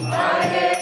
Hare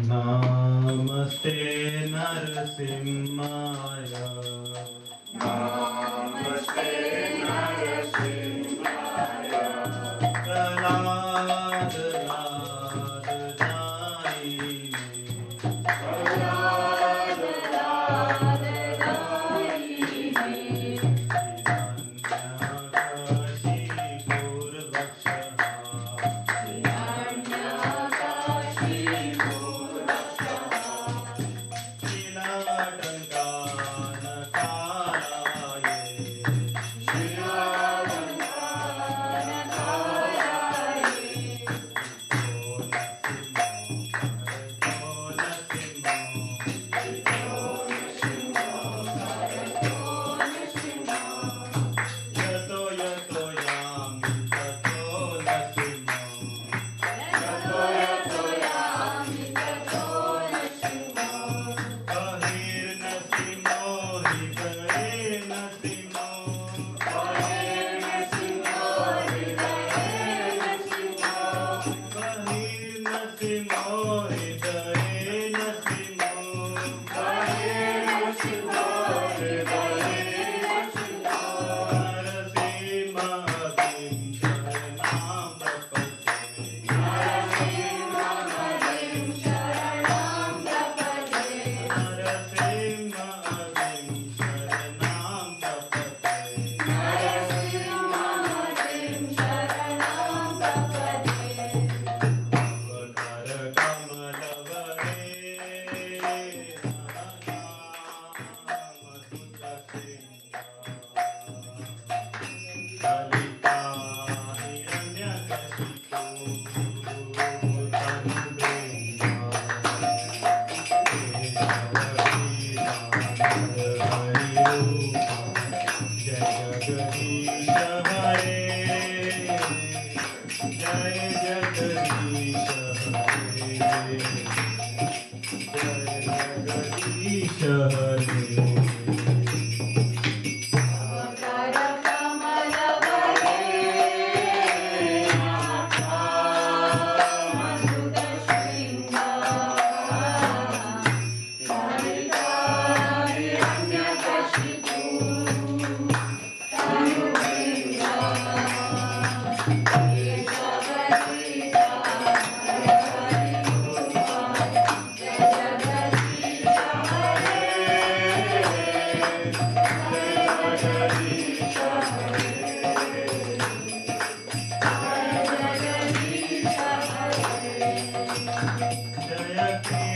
Namaste Narasimhaya. Namaste Narasimhaya. Prahlad Rad Jaini. Prahlad Rad Jaini. Hiranyakashi Purvakshaha. Hiranyakashi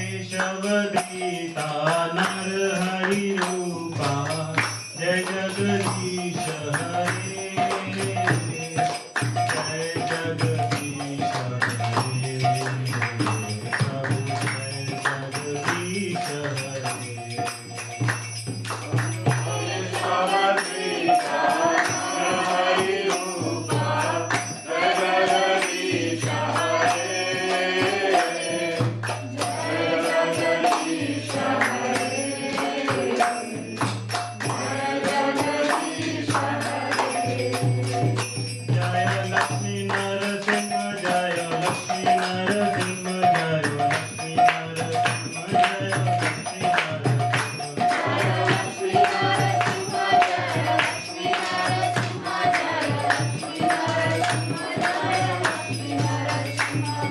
केशवदीता नर हरि रूपा जय जगदीश हरे जय जगदीश हरे प्रभु जय जगदीश हरे जय लक्ष्मी नरसिंह जय लक्ष्मी नरसिंह जय लक्ष्मी नरसिंह जय लक्ष्मी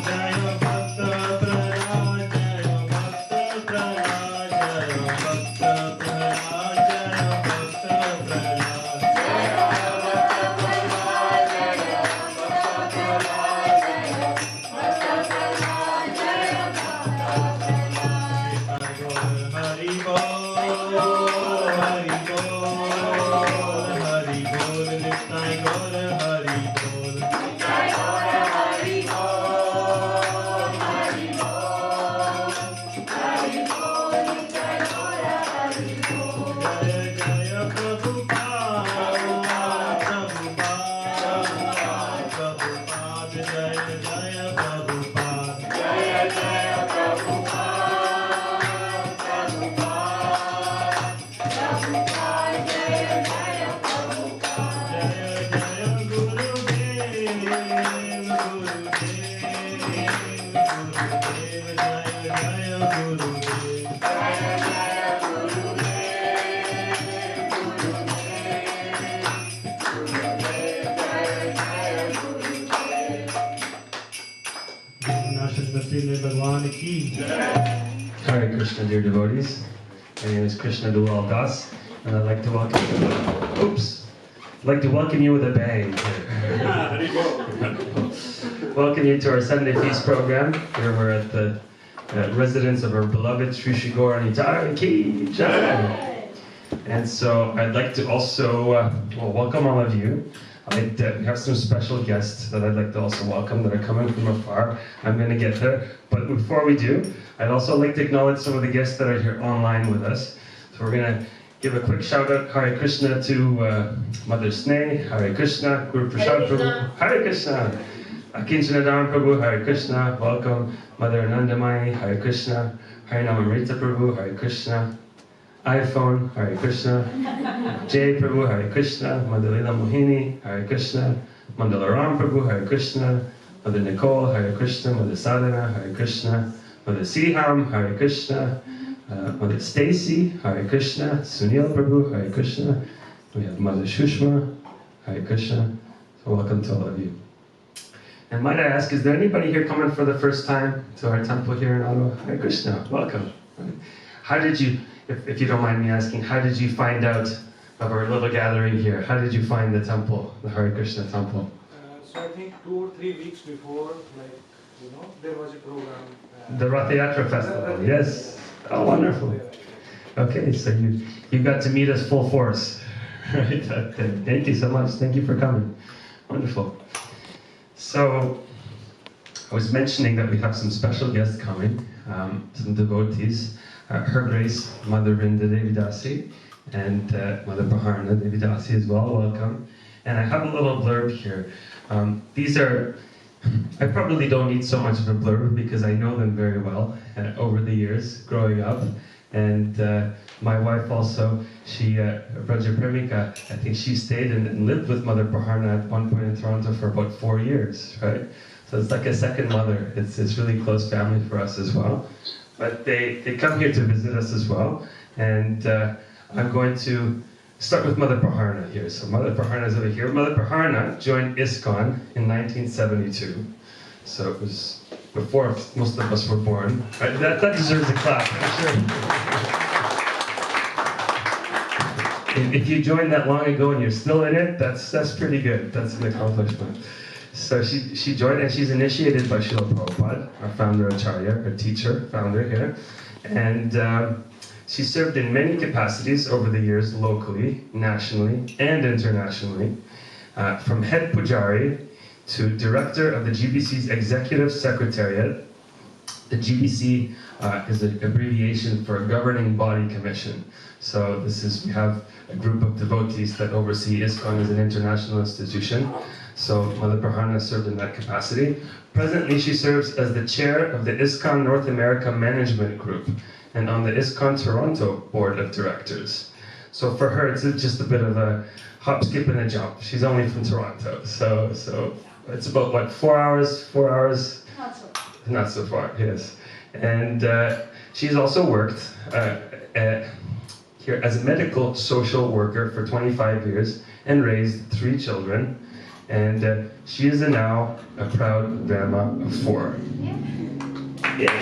जय भक्त प्रहलाद जय भक्त प्रहलाद जय भक्त प्रहलाद जय भक्त प्रहलाद हरि बोल हरि बोल हरि बोल निताय गौर हरि बोल जय जय प्रभुपाद प्रभुपाद प्रभुपाद जय जय प्रभुपाद जय जय गुरुदेव गुरुदेव गुरुदेव जय जय गुरुदेव नाशक नसीब भगवान की Hare Krishna, dear devotees. My name is Krishna Dulal Das, and I'd like to welcome you. I'd like to welcome you with a bang. Welcome you to our Sunday Feast program. Here we're at the residence of our beloved Sri Sri Gaura Nitai Ki Jaya. And so I'd like to also welcome all of you. We have some special guests that I'd like to also welcome that are coming from afar. I'm going to get there. But before we do, I'd also like to acknowledge some of the guests that are here online with us. So we're going to give a quick shout out, Hare Krishna, to Mother Sneh, Hare Krishna, Guru Prasad Prabhu, Hare Krishna, Akinchanadam Prabhu, Hare Krishna, welcome, Mother Anandamai, Hare Krishna, Hare Namamrita Prabhu, Hare Krishna, iPhone, Hare Krishna, Jaya Prabhu, Hare Krishna, Mother Leela Mohini, Hare Krishna, Mandalaram Prabhu, Hare Krishna, Mother Nicole, Hare Krishna, Mother Sadhana, Hare Krishna, Mother Siham, Hare Krishna, Mother Stacy, Hare Krishna, Sunil Prabhu, Hare Krishna, we have Mother Shushma, Hare Krishna, so welcome to all of you. And might I ask, is there anybody here coming for the first time to our temple here in Ottawa? Hare Krishna, welcome. How did you, if you don't mind me asking, how did you find out of our little gathering here? How did you find the temple, the Hare Krishna temple? So I think 2 or 3 weeks before, there was a program. The Ratha festival, yes. Oh, wonderful. Okay, so you got to meet us full force. Right? Thank you so much. Thank you for coming. Wonderful. So, I was mentioning that we have some special guests coming, some devotees. Her Grace, Mother Vrnda Devi Dasi, and Mother Vrnda Devi Dasi as well, welcome. And I have a little blurb here. These are, I probably don't need so much of a blurb because I know them very well over the years, growing up. And my wife also, she, Vraja-premika, I think she stayed and lived with Mother Vrnda at one point in Toronto for about 4 years, right? So it's like a second mother. It's really close family for us as well. But they come here to visit us as well. And I'm going to start with Mother Vrnda here. So Mother Vrnda is over here. Mother Vrnda joined ISKCON in 1972. So it was before most of us were born. Right? That deserves a clap, I'm sure. If you joined that long ago and you're still in it, that's pretty good. That's an accomplishment. So she joined, and she's initiated by Srila Prabhupada, our founder Acharya, our teacher, founder here. And she served in many capacities over the years, locally, nationally, and internationally. From head pujari to director of the GBC's executive secretariat. The GBC is an abbreviation for Governing Body Commission. So we have a group of devotees that oversee ISKCON as an international institution. So Mother Praharna served in that capacity. Presently, she serves as the chair of the ISKCON North America Management Group and on the ISKCON Toronto Board of Directors. So for her, it's just a bit of a hop, skip, and a jump. She's only from Toronto, so it's about what, 4 hours? 4 hours? Not so far, yes. And she's also worked here as a medical social worker for 25 years and raised 3 children. And she is now a proud grandma of 4. Yeah.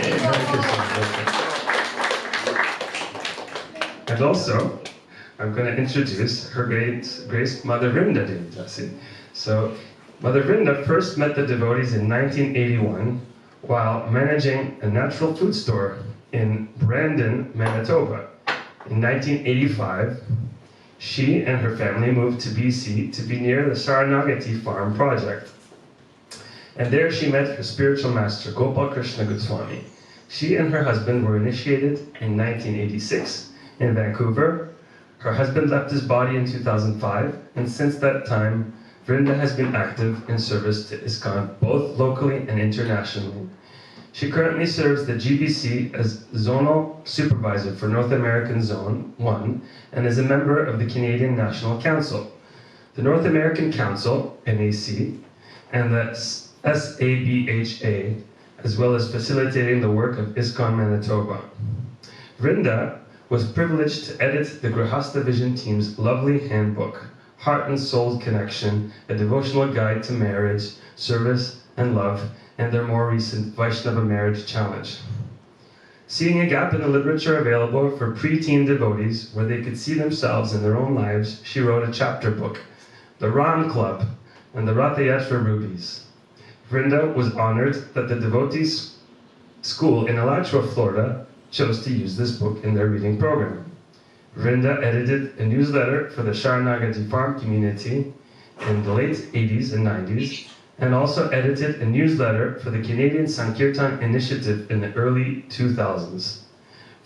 And also, I'm going to introduce her great grace, Mother Vrnda Devi Dasi. So, Mother Vrnda first met the devotees in 1981 while managing a natural food store in Brandon, Manitoba. In 1985, she and her family moved to BC to be near the Saranagati farm project. And there she met her spiritual master, Gopal Krishna Goswami. She and her husband were initiated in 1986 in Vancouver. Her husband left his body in 2005, and since that time, Vrnda has been active in service to ISKCON, both locally and internationally. She currently serves the GBC as Zonal Supervisor for North American Zone 1 and is a member of the Canadian National Council, the North American Council, NAC, and the SABHA, as well as facilitating the work of ISKCON Manitoba. Vrnda was privileged to edit the Grihastha Vision team's lovely handbook, Heart and Soul Connection, a devotional guide to marriage, service, and love, and their more recent Vaishnava Marriage Challenge. Seeing a gap in the literature available for preteen devotees where they could see themselves in their own lives, she wrote a chapter book, The Ram Club and the Ratha Yatra Rubies. Vrnda was honored that the devotees school in Alachua, Florida, chose to use this book in their reading program. Vrnda edited a newsletter for the Sharanagati farm community in the late 80s and 90s, and also edited a newsletter for the Canadian Sankirtan Initiative in the early 2000s.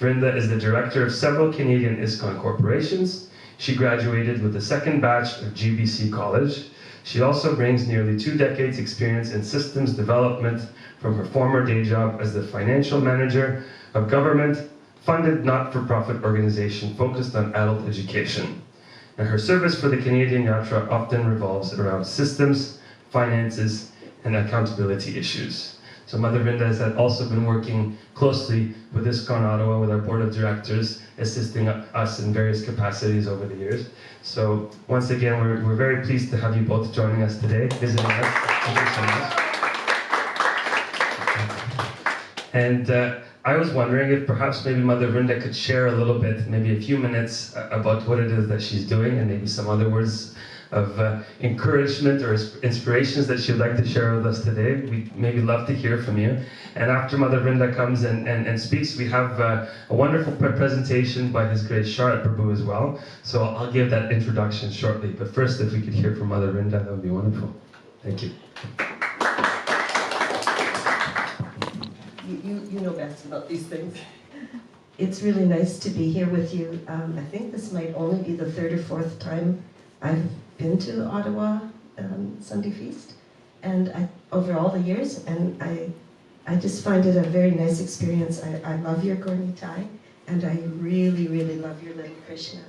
Vrnda is the director of several Canadian ISKCON corporations. She graduated with the second batch of GBC College. She also brings nearly 2 decades experience in systems development from her former day job as the financial manager of government-funded not-for-profit organization focused on adult education. And her service for the Canadian Yatra often revolves around systems, finances, and accountability issues. So Mother Vrnda has also been working closely with ISKCON Ottawa, with our board of directors, assisting us in various capacities over the years. So once again, we're very pleased to have you both joining us today, visiting us. Thank you so much. And I was wondering if perhaps maybe Mother Vrnda could share a little bit, maybe a few minutes about what it is that she's doing, and maybe some other words of encouragement or inspirations that she'd like to share with us today. We'd maybe love to hear from you. And after Mother Vrnda comes and speaks, we have a wonderful presentation by His Grace Sharat Prabhu as well. So I'll give that introduction shortly. But first, if we could hear from Mother Vrnda, that would be wonderful. Thank you. You know best about these things. It's really nice to be here with you. I think this might only be the 3rd or 4th time I've been to Ottawa Sunday Feast, and over all the years, and I just find it a very nice experience. I love your Gornitai, and I really, really love your little Krishna.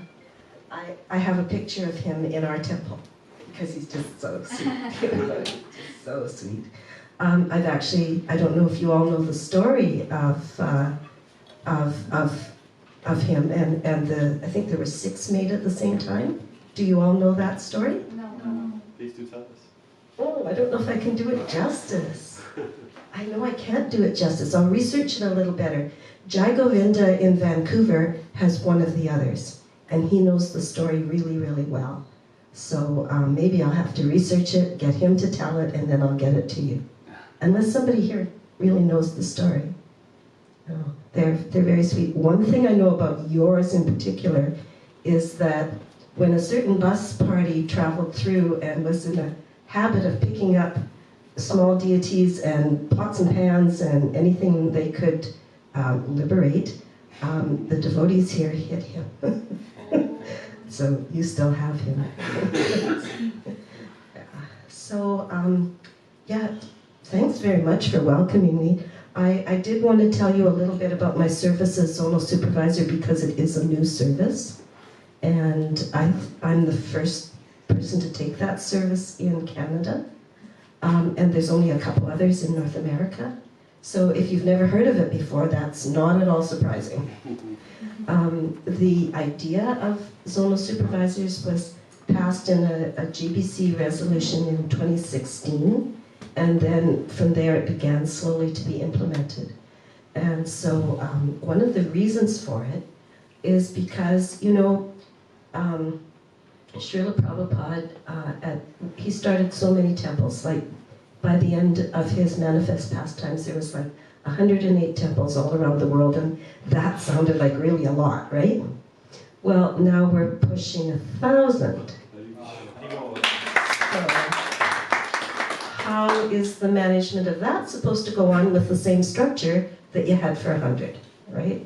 I have a picture of him in our temple because he's just so sweet. Just so sweet. I've actually, I don't know if you all know the story of him, and I think there were 6 made at the same time. Do you all know that story? No. Please do tell us. Oh, I don't know if I can do it justice. I know I can't do it justice. I'll research it a little better. Jai Govinda in Vancouver has one of the others, and he knows the story really, really well. So maybe I'll have to research it, get him to tell it, and then I'll get it to you. Unless somebody here really knows the story. No, they're very sweet. One thing I know about yours in particular is that when a certain bus party traveled through and was in a habit of picking up small deities and pots and pans and anything they could liberate, the devotees here hit him. So you still have him. So, yeah, thanks very much for welcoming me. I did want to tell you a little bit about my service as zonal supervisor because it is a new service. And I'm the first person to take that service in Canada. And there's only a couple others in North America. So if you've never heard of it before, that's not at all surprising. The idea of zonal supervisors was passed in a GBC resolution in 2016, and then from there it began slowly to be implemented. And so one of the reasons for it is because, you know, Srila Prabhupada, he started so many temples. Like by the end of his manifest pastimes, there was like 108 temples all around the world, and that sounded like really a lot, right? Well, now we're pushing 1,000. So, how is the management of that supposed to go on with the same structure that you had for 100, right?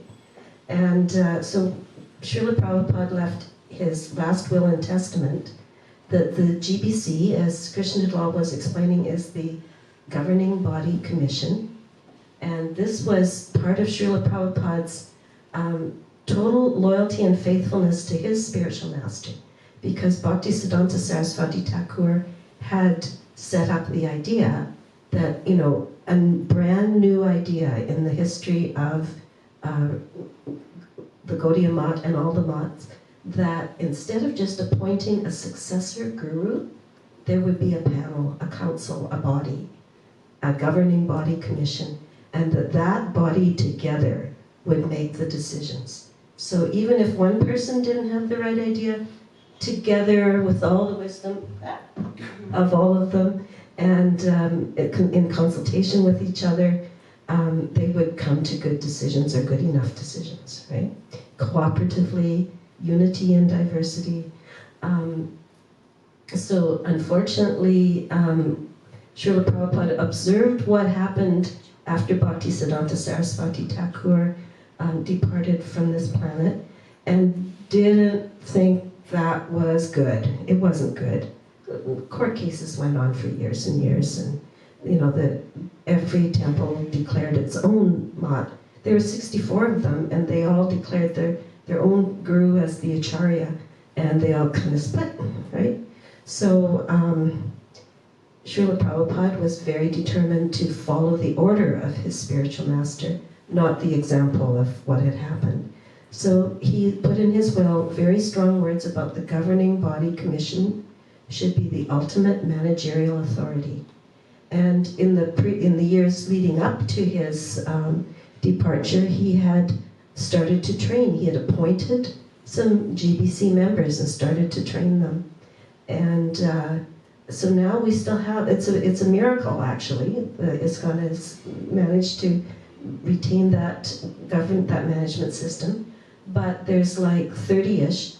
And so Srila Prabhupada left his last will and testament that the GBC, as Krishna Dulal was explaining, is the governing body commission. And this was part of Srila Prabhupada's total loyalty and faithfulness to his spiritual master, because Bhaktisiddhanta Saraswati Thakur had set up the idea that, you know, a brand new idea in the history of the Gaudiya Math and all the Maths, that instead of just appointing a successor guru, there would be a panel, a council, a body, a governing body commission, and that body together would make the decisions. So even if one person didn't have the right idea, together with all the wisdom of all of them, and in consultation with each other, they would come to good decisions or good enough decisions, right? Cooperatively, unity and diversity. So unfortunately, Srila Prabhupada observed what happened after Bhaktisiddhanta Saraswati Thakur departed from this planet, and didn't think that was good. It wasn't good. Court cases went on for years and years, and you know, every temple declared its own mat. There were 64 of them, and they all declared their own guru as the acharya, and they all kind of split, right? So Srila Prabhupada was very determined to follow the order of his spiritual master, not the example of what had happened. So he put in his will very strong words about the governing body commission should be the ultimate managerial authority. And in the years leading up to his departure, he had started to train. He had appointed some GBC members and started to train them. And so now we still have, it's a miracle actually. ISKCON has managed to retain that management system. But there's like 30-ish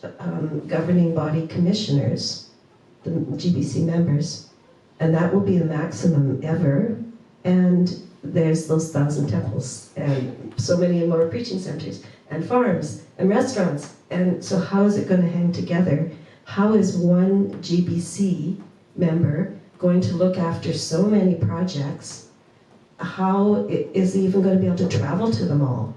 governing body commissioners, the GBC members, and that will be the maximum ever. And there's those 1,000 temples, and so many more preaching centers, and farms, and restaurants. And so how is it going to hang together? How is one GBC member going to look after so many projects? How is he even going to be able to travel to them all?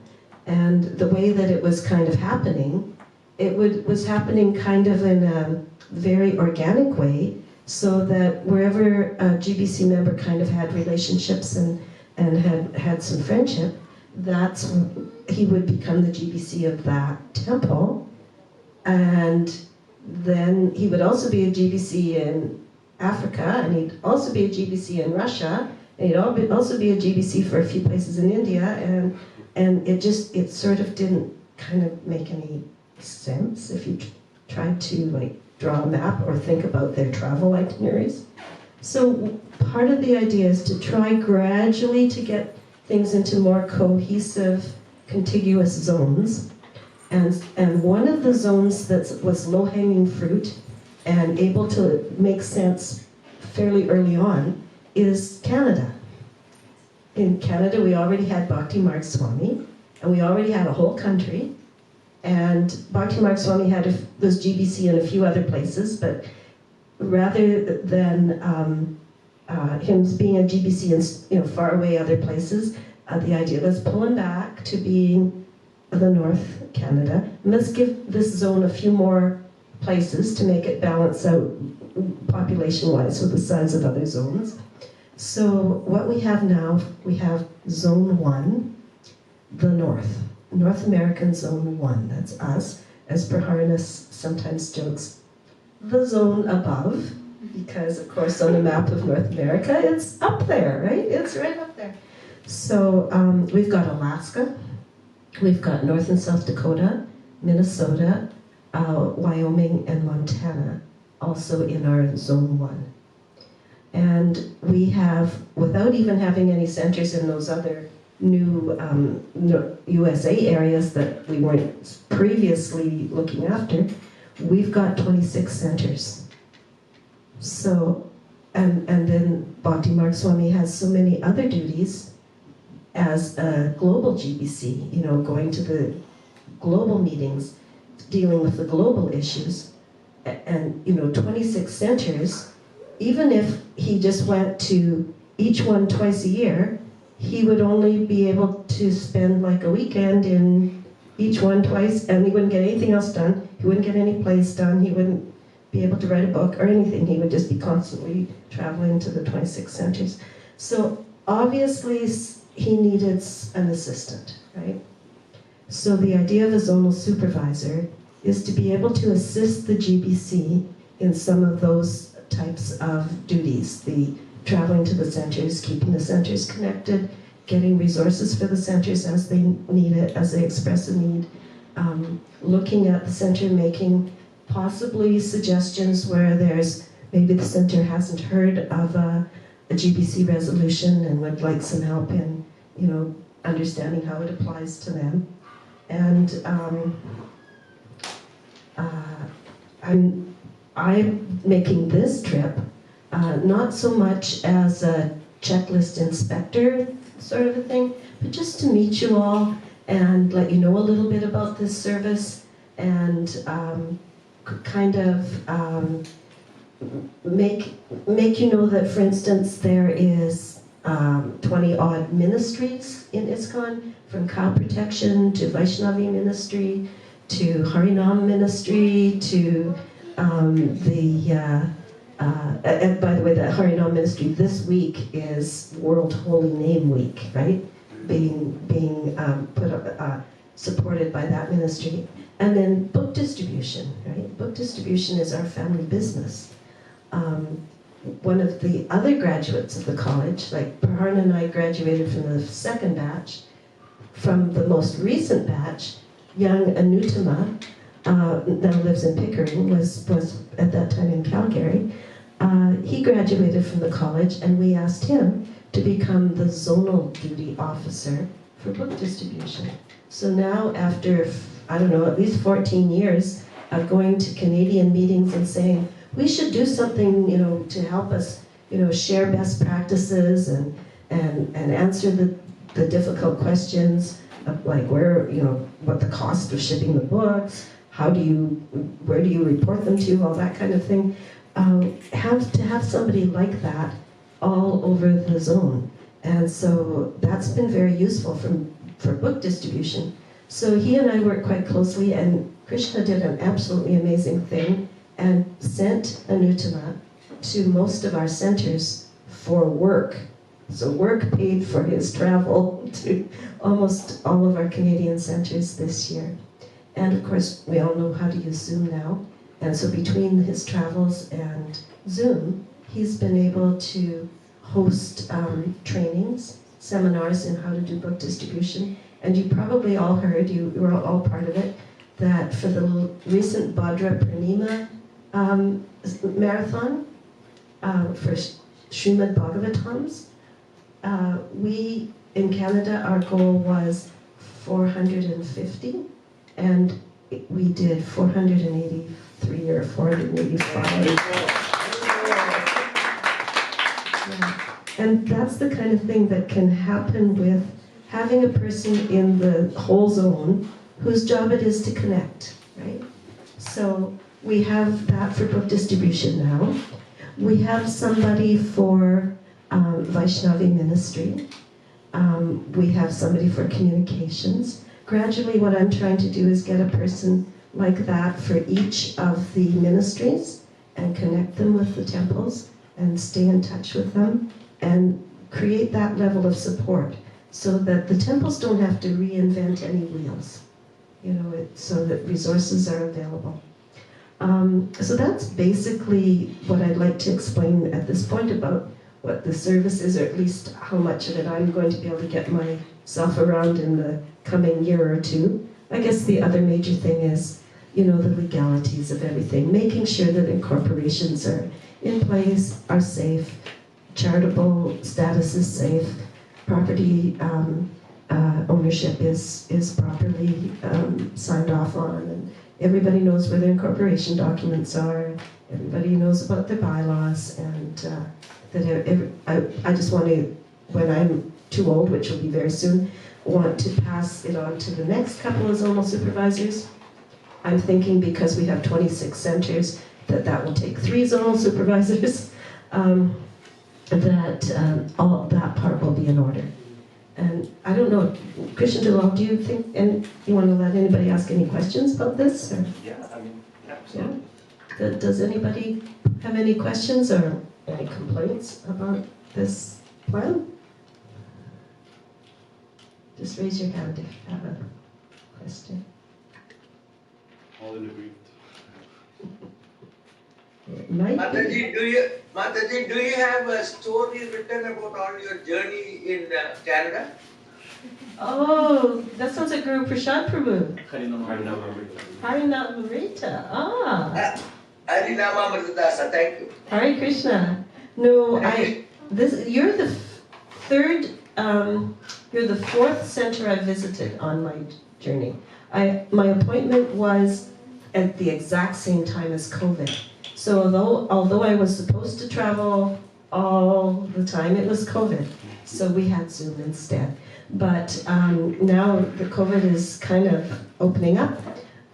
And the way that it was kind of happening, was happening kind of in a very organic way, so that wherever a GBC member kind of had relationships and had some friendship, he would become the GBC of that temple. And then he would also be a GBC in Africa, and he'd also be a GBC in Russia, and he'd also be a GBC for a few places in India, and it sort of didn't kind of make any sense if you tried to like draw a map or think about their travel itineraries. So part of the idea is to try gradually to get things into more cohesive, contiguous zones. And one of the zones that was low-hanging fruit and able to make sense fairly early on is Canada. In Canada, we already had Bhakti Marg Swami, and we already had a whole country. And Bhakti Marg Swami had this GBC in a few other places, but rather than him being a GBC in far away other places, the idea was pull him back to being the North Canada. And let's give this zone a few more places to make it balance out population-wise with the size of other zones. So what we have now, we have Zone 1, the North American Zone 1, that's us. As Praharnas sometimes jokes, the zone above, because of course on the map of North America, it's up there, right? It's right up there. So we've got Alaska, we've got North and South Dakota, Minnesota, Wyoming, and Montana, also in our Zone 1. And we have, without even having any centers in those other new USA areas that we weren't previously looking after, we've got 26 centers. So, and then Bhakti Marg Swami has so many other duties as a global GBC, going to the global meetings, dealing with the global issues, and 26 centers. Even if he just went to each one twice a year, he would only be able to spend like a weekend in each one twice, and he wouldn't get anything else done. He wouldn't get any plays done. He wouldn't be able to write a book or anything. He would just be constantly traveling to the 26 centers. So obviously he needed an assistant, right? So the idea of a zonal supervisor is to be able to assist the GBC in some of those types of duties, the traveling to the centers, keeping the centers connected, getting resources for the centers as they need it, as they express a need, looking at the center, making possibly suggestions where there's, maybe the center hasn't heard of a GBC resolution and would like some help in, understanding how it applies to them. And I'm making this trip not so much as a checklist inspector sort of a thing, but just to meet you all and let you know a little bit about this service and kind of make you know that, for instance, there is 20 odd ministries in ISKCON, from cow protection to Vaishnavi ministry to Harinam ministry to and by the way, the Harinam ministry this week is World Holy Name Week, right? Being supported by that ministry. And then book distribution, right? Book distribution is our family business. One of the other graduates of the college, like Praharna and I graduated from the second batch, from the most recent batch, young Anutama, now lives in Pickering, was at that time in Calgary. He graduated from the college, and we asked him to become the zonal duty officer for book distribution. So now, after, I don't know, at least 14 years of going to Canadian meetings and saying, we should do something, to help us, share best practices and answer the difficult questions of like where, what the cost of shipping the books, where do you report them to, all that kind of thing. Have somebody like that all over the zone. And so that's been very useful for book distribution. So he and I worked quite closely, and Krshna did an absolutely amazing thing and sent Anutama to most of our centers for work. So work paid for his travel to almost all of our Canadian centers this year. And of course, we all know how to use Zoom now. And so between his travels and Zoom, he's been able to host trainings, seminars in how to do book distribution. And you probably all heard, you were all part of it, that for the recent Vraja-premika marathon for Srimad Bhagavatams. We, in Canada, our goal was 450, and we did 483 or 485. Yeah. And that's the kind of thing that can happen with having a person in the whole zone whose job it is to connect, right? So we have that for book distribution now. We have somebody for Vaishnavi ministry. We have somebody for communications. Gradually what I'm trying to do is get a person like that for each of the ministries and connect them with the temples and stay in touch with them and create that level of support so that the temples don't have to reinvent any wheels, you know, so that resources are available. So that's basically what I'd like to explain at this point about what the service is, or at least how much of it I'm going to be able to get myself around in the coming year or two. I guess the other major thing is, you know, the legalities of everything, making sure that incorporations are in place, are safe, charitable status is safe, property ownership is properly signed off on, and everybody knows where their incorporation documents are, everybody knows about their bylaws, and I just want to, when I'm too old, which will be very soon, want to pass it on to the next couple of zonal supervisors. I'm thinking because we have 26 centers, that will take 3 zonal supervisors, all that part will be in order. And I don't know, Krishna Dulal, do you think, and you want to let anybody ask any questions about this? Or? Yeah, I mean, absolutely. Yeah. Does anybody have any questions or any complaints about this plan? Just raise your hand if you have a question. All in agreement. Mataji, do you have a story written about all your journey in Canada? Oh, that sounds like Guru Sharat Prabhu. Harinamrita. Ah. Harinama Mridasa, thank you. Hare Krishna. No, you're the third, you're the 4th center I visited on my journey. My appointment was at the exact same time as COVID. So although I was supposed to travel all the time, it was COVID. So we had Zoom instead. But now the COVID is kind of opening up.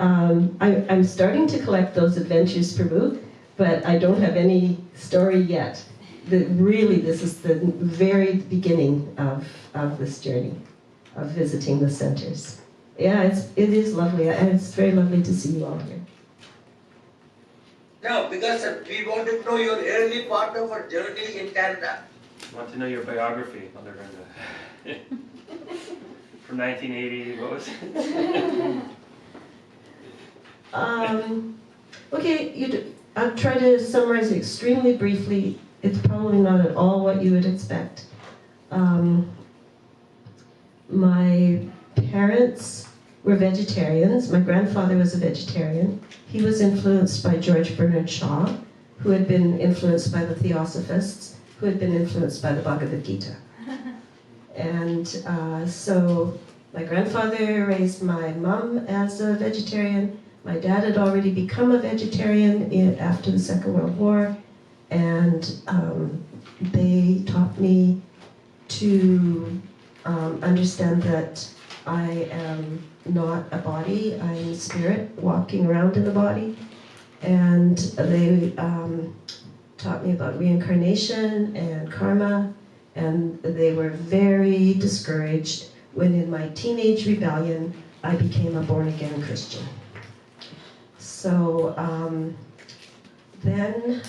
I'm starting to collect those adventures, Prabhu, but I don't have any story yet. This is the very beginning of this journey, of visiting the centers. Yeah, it is lovely, and it's very lovely to see you all here. No, because we want to know your early part of our journey in Canada. I want to know your biography, Mother Vrnda. From 1980, what was it? Okay, I'll try to summarize it extremely briefly. It's probably not at all what you would expect. My parents were vegetarians. My grandfather was a vegetarian. He was influenced by George Bernard Shaw, who had been influenced by the Theosophists, who had been influenced by the Bhagavad Gita. And so my grandfather raised my mom as a vegetarian. My dad had already become a vegetarian after the Second World War, and they taught me to understand that I am not a body, I'm spirit walking around in a body. And they taught me about reincarnation and karma, and they were very discouraged when in my teenage rebellion I became a born-again Christian. So then,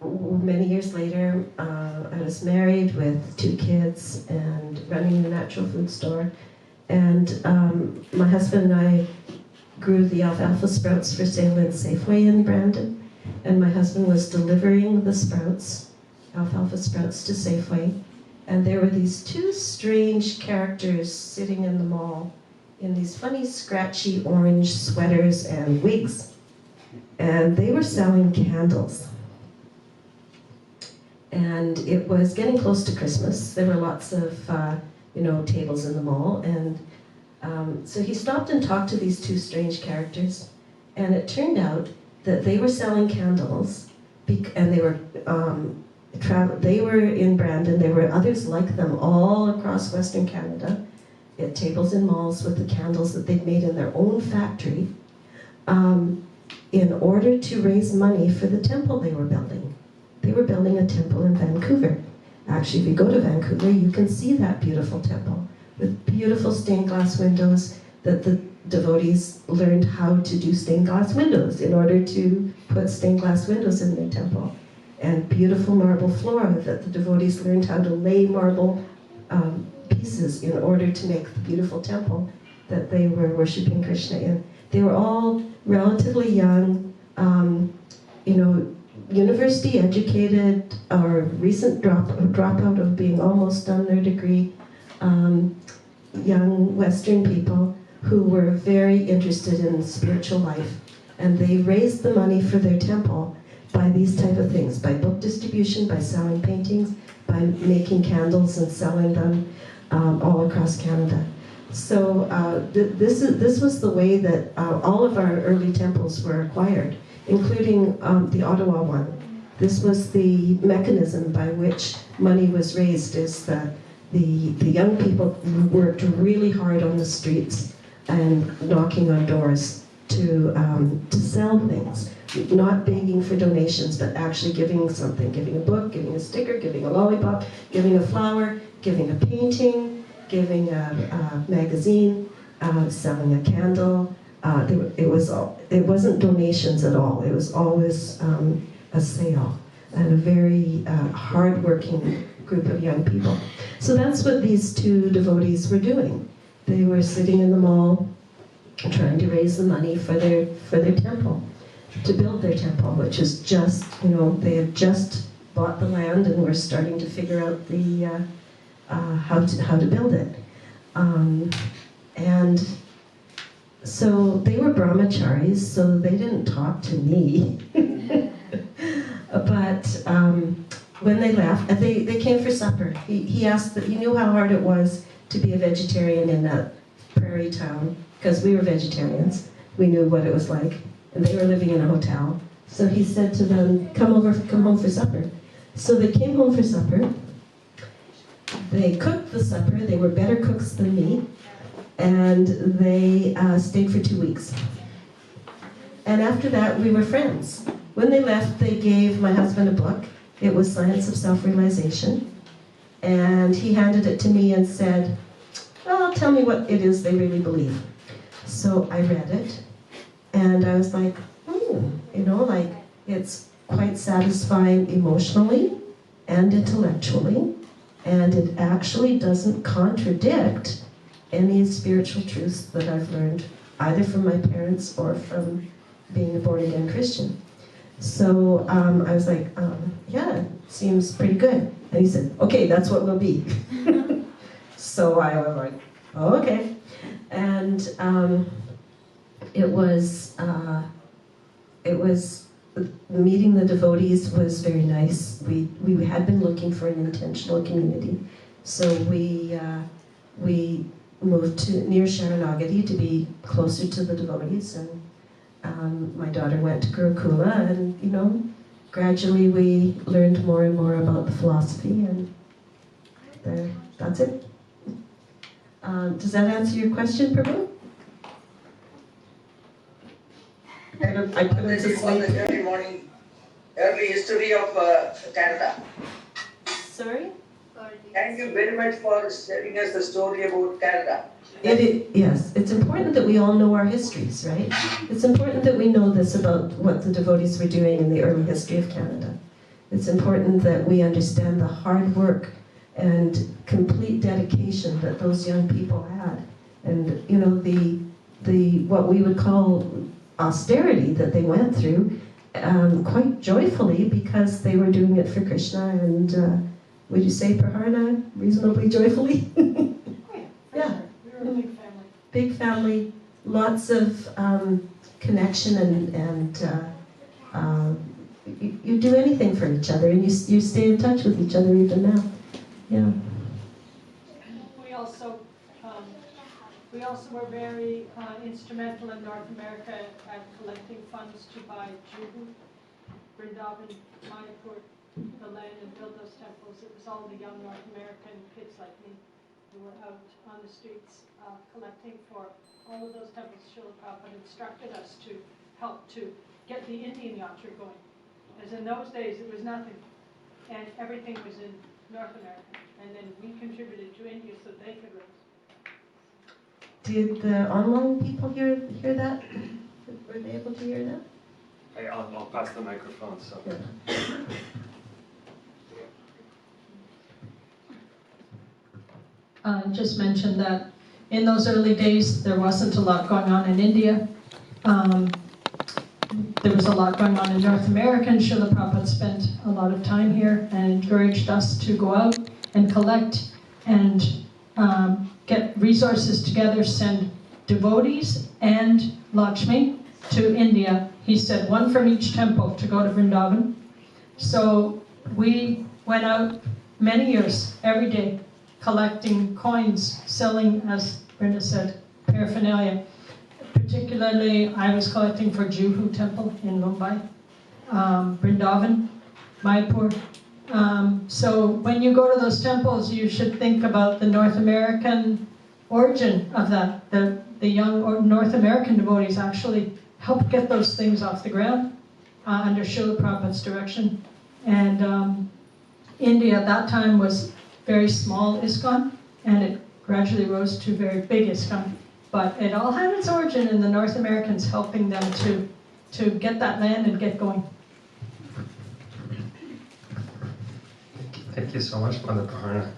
many years later, I was married with 2 kids and running a natural food store. And my husband and I grew the alfalfa sprouts for sale in Safeway in Brandon. And my husband was delivering the sprouts, alfalfa sprouts, to Safeway. And there were these 2 strange characters sitting in the mall in these funny, scratchy orange sweaters and wigs. and they were selling candles. And it was getting close to Christmas. There were lots of, tables in the mall, and so he stopped and talked to these two strange characters, and it turned out that they were selling candles, and they were in Brandon. There were others like them all across Western Canada, at tables in malls with the candles that they'd made in their own factory, in order to raise money for the temple they were building. They were building a temple in Vancouver. Actually, if you go to Vancouver, you can see that beautiful temple with beautiful stained glass windows that the devotees learned how to do stained glass windows in order to put stained glass windows in their temple. And beautiful marble floor that the devotees learned how to lay marble pieces in order to make the beautiful temple that they were worshipping Krishna in. They were all relatively young, university educated or recent dropout of being almost done their degree, young Western people who were very interested in spiritual life. And they raised the money for their temple by these type of things, by book distribution, by selling paintings, by making candles and selling them all across Canada. So this was the way that all of our early temples were acquired, including the Ottawa one. This was the mechanism by which money was raised, is that the young people worked really hard on the streets and knocking on doors to sell things, not begging for donations, but actually giving something, giving a book, giving a sticker, giving a lollipop, giving a flower, giving a painting, giving a magazine, selling a candle. It wasn't donations at all. It was always a sale, and a very hard-working group of young people. So that's what these two devotees were doing. They were sitting in the mall trying to raise the money for their temple, to build their temple, which is just, they had just bought the land and were starting to figure out the how to build it. And so they were brahmacharis, so they didn't talk to me. But when they left, they came for supper. He asked that he knew how hard it was to be a vegetarian in that prairie town, because we were vegetarians. We knew what it was like, and they were living in a hotel. So he said to them, come home for supper. So they came home for supper. They cooked the supper. They were better cooks than me, and they stayed for 2 weeks. And after that, we were friends. When they left, they gave my husband a book. It was Science of Self-Realization. And he handed it to me and said, well, tell me what it is they really believe. So I read it, and I was like, it's quite satisfying emotionally and intellectually, and it actually doesn't contradict any spiritual truths that I've learned, either from my parents or from being a born-again Christian. So I was like, yeah, it seems pretty good. And he said, okay, that's what we'll be. So I was like, oh, okay. And it was meeting the devotees was very nice. We had been looking for an intentional community, so we moved to near Sharanagati to be closer to the devotees, and my daughter went to Gurukula, and gradually we learned more and more about the philosophy, and that's it. Does that answer your question, Prabhu? I put it to On the sleep. early morning, early history of Canada. Sorry? Thank you very much for sharing us the story about Canada. Yes, it's important that we all know our histories, right? It's important that we know this about what the devotees were doing in the early history of Canada. It's important that we understand the hard work and complete dedication that those young people had, and the what we would call austerity that they went through, quite joyfully, because they were doing it for Krishna, and would you say reasonably joyfully? Yeah. We were a big family. Big family, lots of connection and you do anything for each other, and you stay in touch with each other even now. Yeah. We also were very instrumental in North America at collecting funds to buy Juhu, Vrindavan, Mayapur, the land, and build those temples. It was all the young North American kids like me who were out on the streets collecting for all of those temples. Srila Prabhupada instructed us to help to get the Indian yatra going. As in those days, it was nothing, and everything was in North America. And then we contributed to India so they could raise. Did the online people hear that? Were they able to hear that? I'll pass the microphone. So. Yeah. Just mention that in those early days, there wasn't a lot going on in India. There was a lot going on in North America, and Srila Prabhupada spent a lot of time here and encouraged us to go out and collect and get resources together, send devotees and Lakshmi to India. He said one from each temple to go to Vrindavan. So we went out many years, every day, collecting coins, selling, as Vrnda said, paraphernalia. Particularly, I was collecting for Juhu Temple in Mumbai, Vrindavan, Mayapur. So when you go to those temples, you should think about the North American origin of that. The young North American devotees actually helped get those things off the ground under Srila Prabhupada's direction. And India at that time was very small ISKCON, and it gradually rose to very big ISKCON. But it all had its origin in the North Americans helping them to get that land and get going. Thank you so much, Mother Praharna.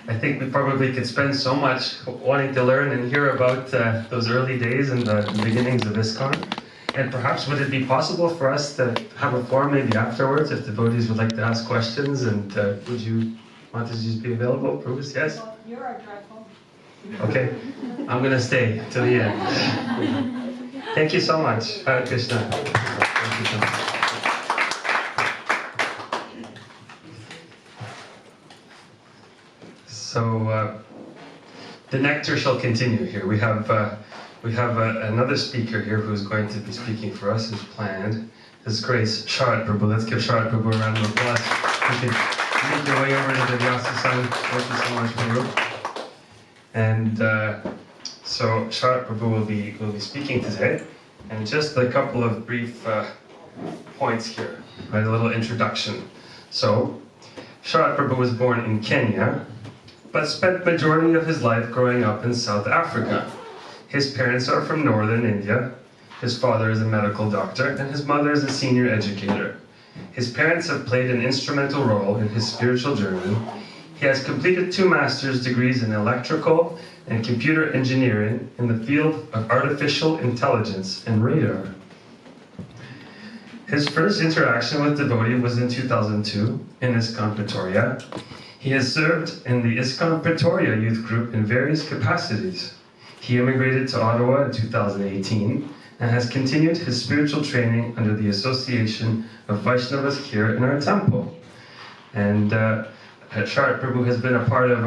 I think we probably could spend so much wanting to learn and hear about those early days and the beginnings of ISKCON. And perhaps would it be possible for us to have a forum maybe afterwards if devotees would like to ask questions? And would you want to just be available? Bruce, yes? Well, you're our drive home. Okay, I'm going to stay till the end. Thank you so much. Hare Krishna. Thank you so much. So the nectar shall continue here. We have another speaker here who's going to be speaking for us, who's planned. His Grace Sharat Prabhu. Let's give Sharat Prabhu a round of applause. You can make your way over to the Vyasa-san. Thank you so much, Prabhu. And so Sharat Prabhu will be speaking today, and just a couple of brief points here, right? A little introduction. So Sharat Prabhu was born in Kenya, but spent majority of his life growing up in South Africa. His parents are from northern India. His father is a medical doctor, and his mother is a senior educator. His parents have played an instrumental role in his spiritual journey. He has completed 2 master's degrees in electrical and computer engineering in the field of artificial intelligence and radar. His first interaction with devotee was in 2002 in ISKCON Pretoria. He has served in the ISKCON Pretoria youth group in various capacities. He immigrated to Ottawa in 2018 and has continued his spiritual training under the Association of Vaishnavas here in our temple. And Sharat Prabhu has been a part of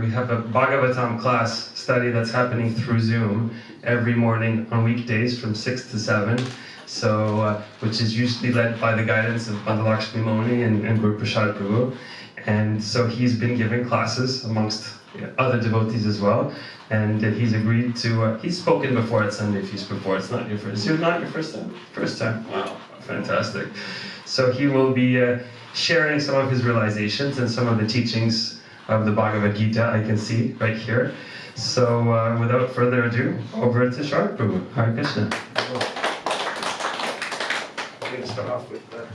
we have a Bhagavatam class study that's happening through Zoom every morning on weekdays from 6 to 7, so which is usually led by the guidance of Madhava Moni and Guru Prasad Prabhu. And so he's been giving classes amongst other devotees as well. And he's agreed to, he's spoken before at Sunday Feast before. It's not your first, is it not your first time? First time, wow, fantastic. So he will be sharing some of his realizations and some of the teachings of the Bhagavad Gita, I can see right here. So without further ado, over to Sharat Prabhu. Hare Krishna. I'm going to start off with that.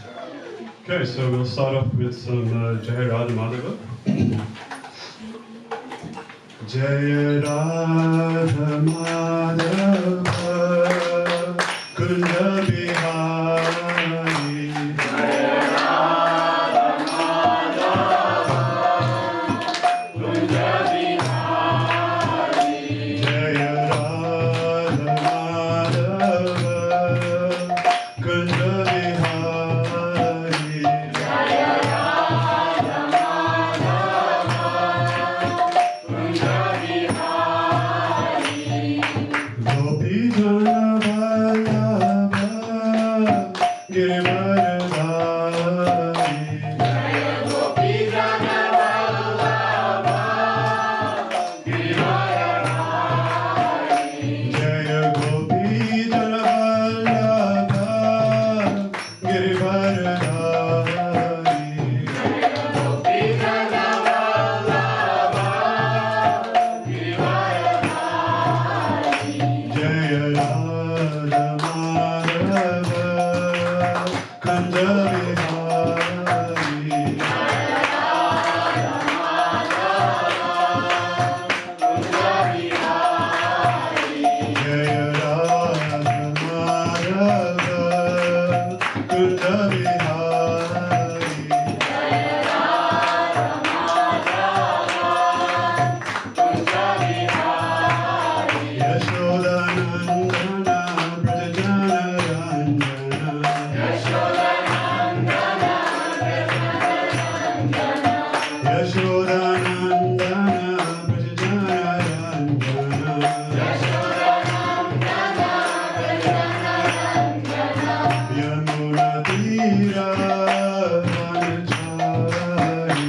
Okay, so we'll start off with some Jaya, Radha, Madhava. Jaya, Radha, Madhava, Kunda Bihari. Jaya, Radha, Madhava, Kunda Bihari. Jaya, Radha, Madhava. Jana Vallabha Giridharidhari. Jaya Gopi Jana Vallabha Giridharidhari. Jaya Gopi Jana Vallabha Giridharidhari. Jaya Gopi Jana Vallabha Giridharidhari. Jaya Radha Madhava Kanja Vihari. Jaya Radha Madhava Kanja Vihari. Yashoda Nandana Brajana Ranjana. Yashoda Nandana Brajana Ranjana. Yamuna Tira Vanachari.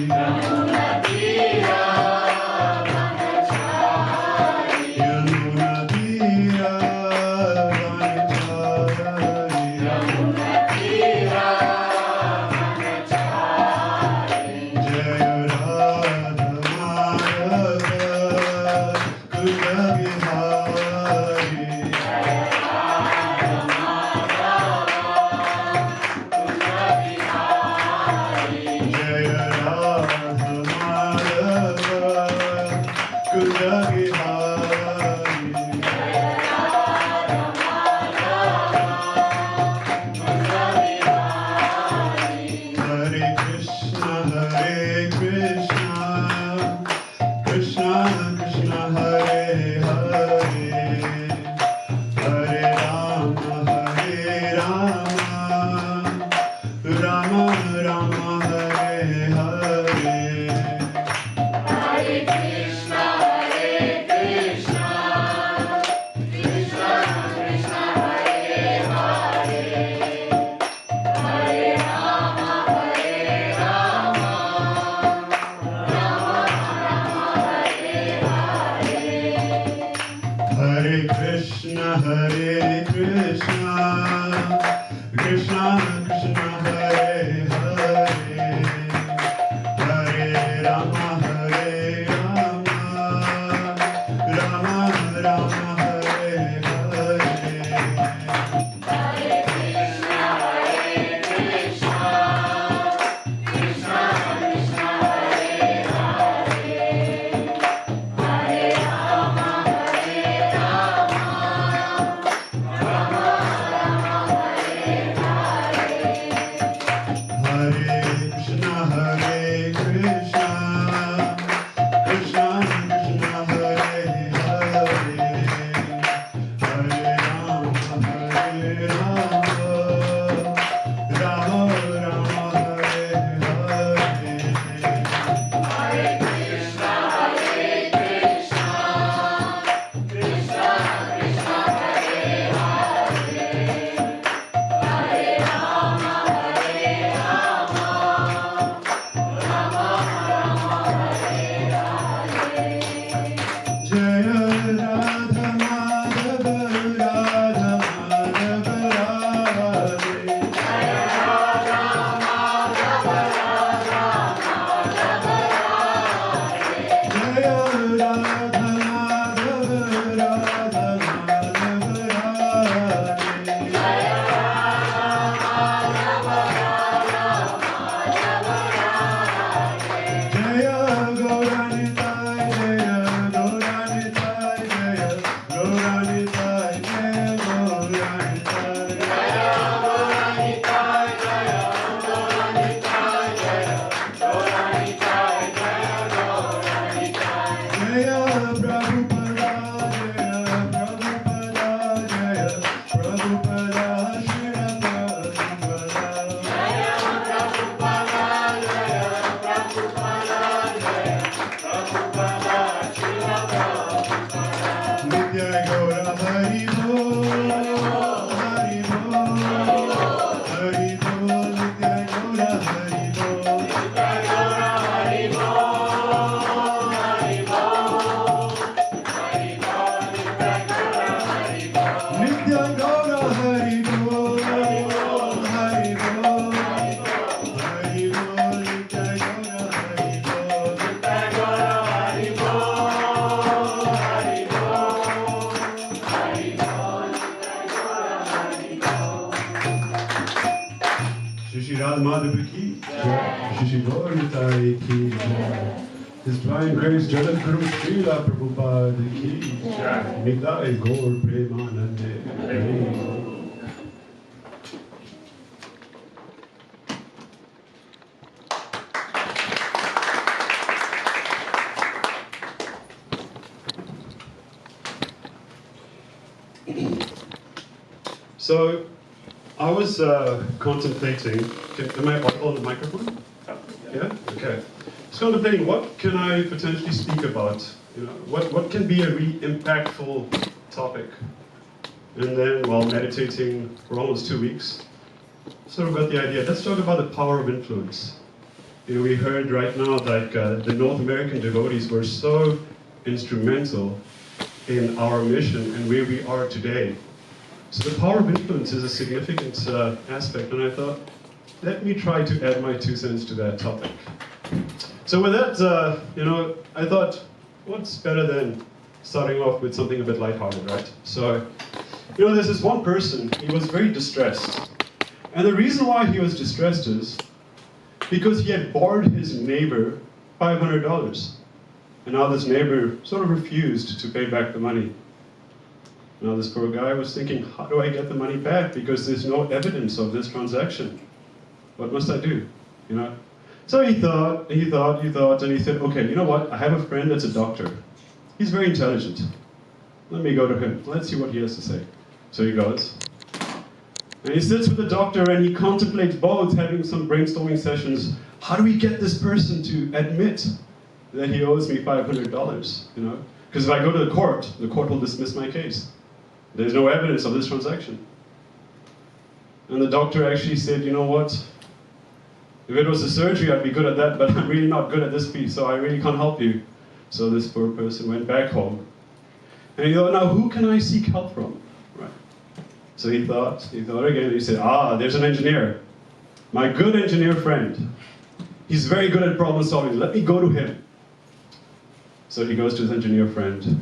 Yamuna Tira Vanachari. Jaya Radha Madhava Kunda Vihari. Jaya Radha Madhava Kunda Vihari. Hare Krishna, Krishna Krishna, Hare Hare, Hare Rama, Rama Rama, Hare Hare. Hare Krishna, Krishna Krishna, Hare Hare, Hare Rama, Rama Rama, Hare Hare. Hare Krishna, Krishna Krishna, Hare Hare, Hare Rama, Rama Rama, Hare Hare. Hare Krishna, Krishna Krishna, Hare Hare, Hare Rama, Rama Rama, Hare Hare. Nitya Gaura Hari Bol, Hari Bol, Hari Bol, Nitya Gaura Hari Bol, Nitya Gaura Hari Bol, Hari Bol, Hari Bol, Shri Shri Radha Madhava ki Jai, Shri Shri Gaura Nitai ki Jai. His Divine Grace Sharat Prabhu Srila Prabhupada ki Jai. Nidai Gaur Premanande. So, I was contemplating. Am I on the microphone? Yeah? Okay. I was contemplating what can I potentially speak about? You know, what can be a really impactful topic? And then while meditating for almost 2 weeks, sort of got the idea, let's talk about the power of influence. You know, we heard right now like the North American devotees were so instrumental in our mission and where we are today. So the power of influence is a significant aspect, and I thought, let me try to add my 2 cents to that topic. So with that, you know, I thought, what's better than starting off with something a bit lighthearted, right? So, you know, there's this one person, he was very distressed. And the reason why he was distressed is because he had borrowed his neighbor $500. And now this neighbor sort of refused to pay back the money. Now this poor guy was thinking, how do I get the money back? Because there's no evidence of this transaction. What must I do? You know? So he thought, and he said, okay, you know what? I have a friend that's a doctor. He's very intelligent. Let me go to him. Let's see what he has to say. So he goes. And he sits with the doctor and he contemplates both having some brainstorming sessions. How do we get this person to admit that he owes me $500? You know? Because if I go to the court will dismiss my case. There's no evidence of this transaction. And the doctor actually said, you know what? If it was a surgery, I'd be good at that, but I'm really not good at this piece, so I really can't help you. So this poor person went back home. And he thought, now who can I seek help from? Right. So he thought again, he said, there's an engineer. My good engineer friend. He's very good at problem solving. Let me go to him. So he goes to his engineer friend.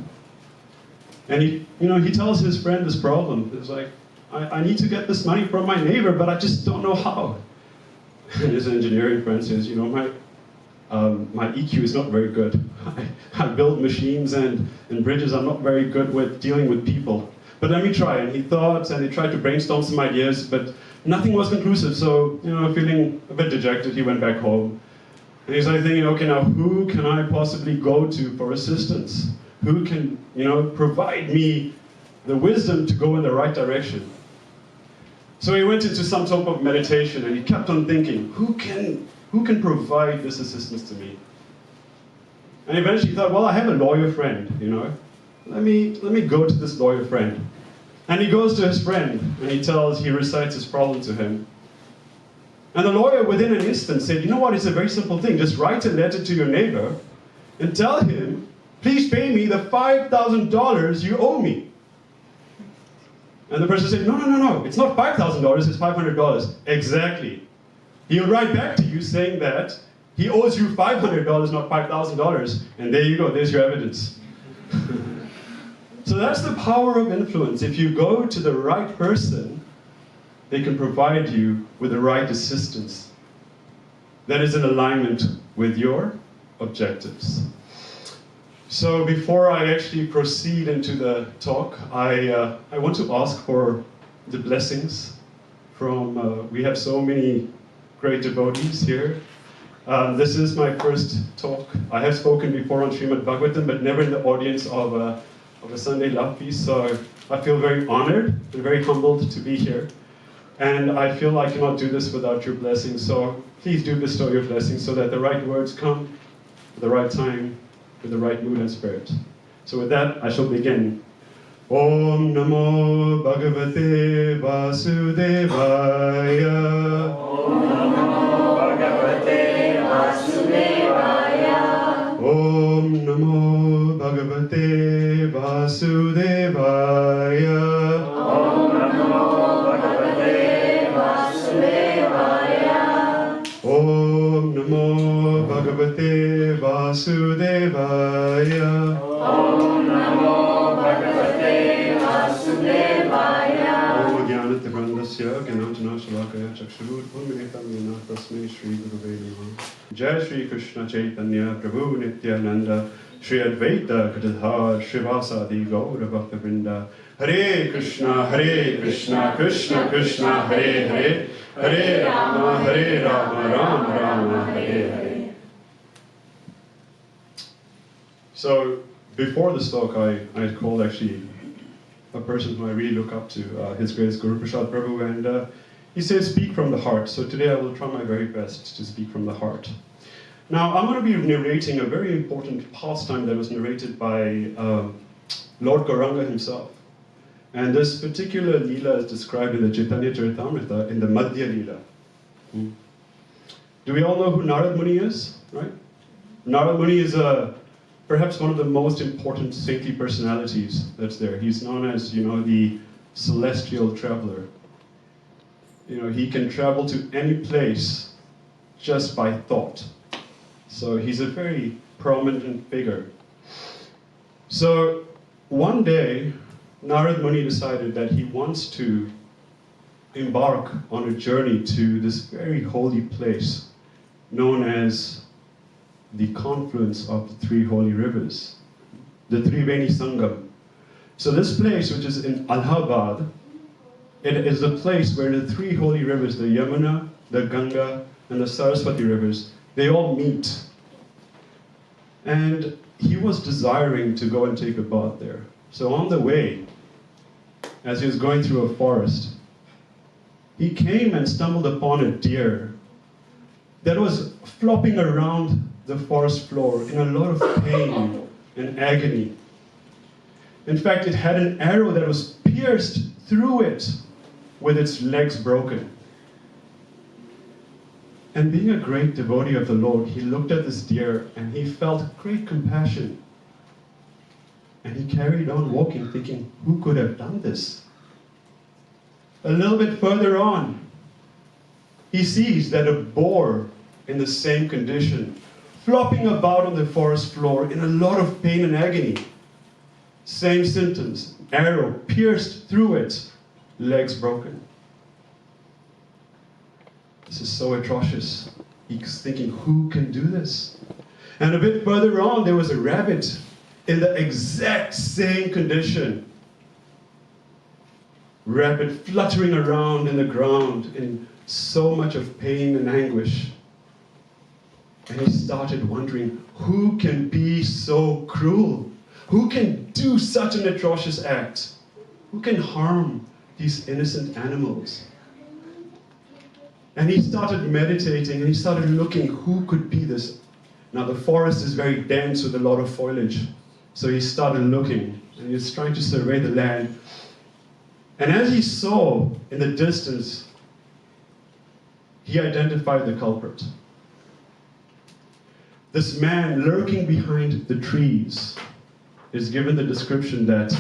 And he tells his friend this problem. It's like, I need to get this money from my neighbor, but I just don't know how. And his engineering friend says, you know, my EQ is not very good. I build machines and bridges. I'm not very good with dealing with people. But let me try. And he thought, and he tried to brainstorm some ideas, but nothing was conclusive. So, you know, feeling a bit dejected, he went back home. And he's like thinking, okay, now who can I possibly go to for assistance? Who can, you know, provide me the wisdom to go in the right direction? So he went into some sort of meditation and he kept on thinking, who can provide this assistance to me? And eventually he thought, well, I have a lawyer friend, you know. Let me go to this lawyer friend. And he goes to his friend and he recites his problem to him. And the lawyer within an instant said, you know what, it's a very simple thing. Just write a letter to your neighbor and tell him, please pay me the $5,000 you owe me. And the person said, no, it's not $5,000, it's $500. Exactly. He'll write back to you saying that he owes you $500, not $5,000. And there you go, there's your evidence. So that's the power of influence. If you go to the right person, they can provide you with the right assistance that is in alignment with your objectives. So before I actually proceed into the talk, I want to ask for the blessings from, we have so many great devotees here. This is my first talk. I have spoken before on Srimad Bhagavatam, but never in the audience of a Sunday love feast, so I feel very honored and very humbled to be here. And I feel I cannot do this without your blessings, so please do bestow your blessings so that the right words come at the right time, with the right mood and spirit. So with that, I shall begin. Om Namo Bhagavate Vasudevaya. Om Namo Bhagavate Vasudevaya. Om Namo Bhagavate Vasudevaya. Vasudevaya. Om Namo Bhagavate Vasudevaya. Om Jnanatirandasya Gyananjana Shalakaya Chakshurur Bhuminitam Yena Tasmai Shri Gurave Namaha. Jaya Shri Krishna Chaitanya Prabhu Nityananda Shri Advaita Gadadhar Shivasadi Gaura Bhakta Vrnda. Hare Krishna Krishna Krishna Hare Hare, Hare Rama Rama Rama Hare Hare. So before this talk, I had called actually a person who I really look up to, His Grace Guru Sharat Prabhu, and he says, speak from the heart. So today I will try my very best to speak from the heart. Now, I'm going to be narrating a very important pastime that was narrated by Lord Gauranga himself. And this particular Leela is described in the Chaitanya Charitamrita in the Madhya Leela. Do we all know who Narad Muni is? Right? Narad Muni is perhaps one of the most important saintly personalities that's there. He's known as, the celestial traveler. He can travel to any place just by thought. So he's a very prominent figure. So one day, Narad Muni decided that he wants to embark on a journey to this very holy place known as the confluence of the three holy rivers, the Triveni Sangam. So this place, which is in Allahabad, it is a place where the three holy rivers, the Yamuna, the Ganga, and the Saraswati rivers, they all meet. And he was desiring to go and take a bath there. So on the way, as he was going through a forest, he came and stumbled upon a deer that was flopping around the forest floor in a lot of pain and agony. In fact, it had an arrow that was pierced through it with its legs broken. And being a great devotee of the Lord, he looked at this deer and he felt great compassion. And he carried on walking, thinking, who could have done this? A little bit further on, he sees that a boar in the same condition, flopping about on the forest floor in a lot of pain and agony. Same symptoms, arrow pierced through it, legs broken. This is so atrocious. He's thinking, who can do this? And a bit further on, there was a rabbit in the exact same condition. Rabbit fluttering around in the ground in so much of pain and anguish. And he started wondering, who can be so cruel? Who can do such an atrocious act? Who can harm these innocent animals? And he started meditating and he started looking, who could be this? Now the forest is very dense with a lot of foliage. So he started looking and he was trying to survey the land. And as he saw in the distance, he identified the culprit. This man lurking behind the trees is given the description that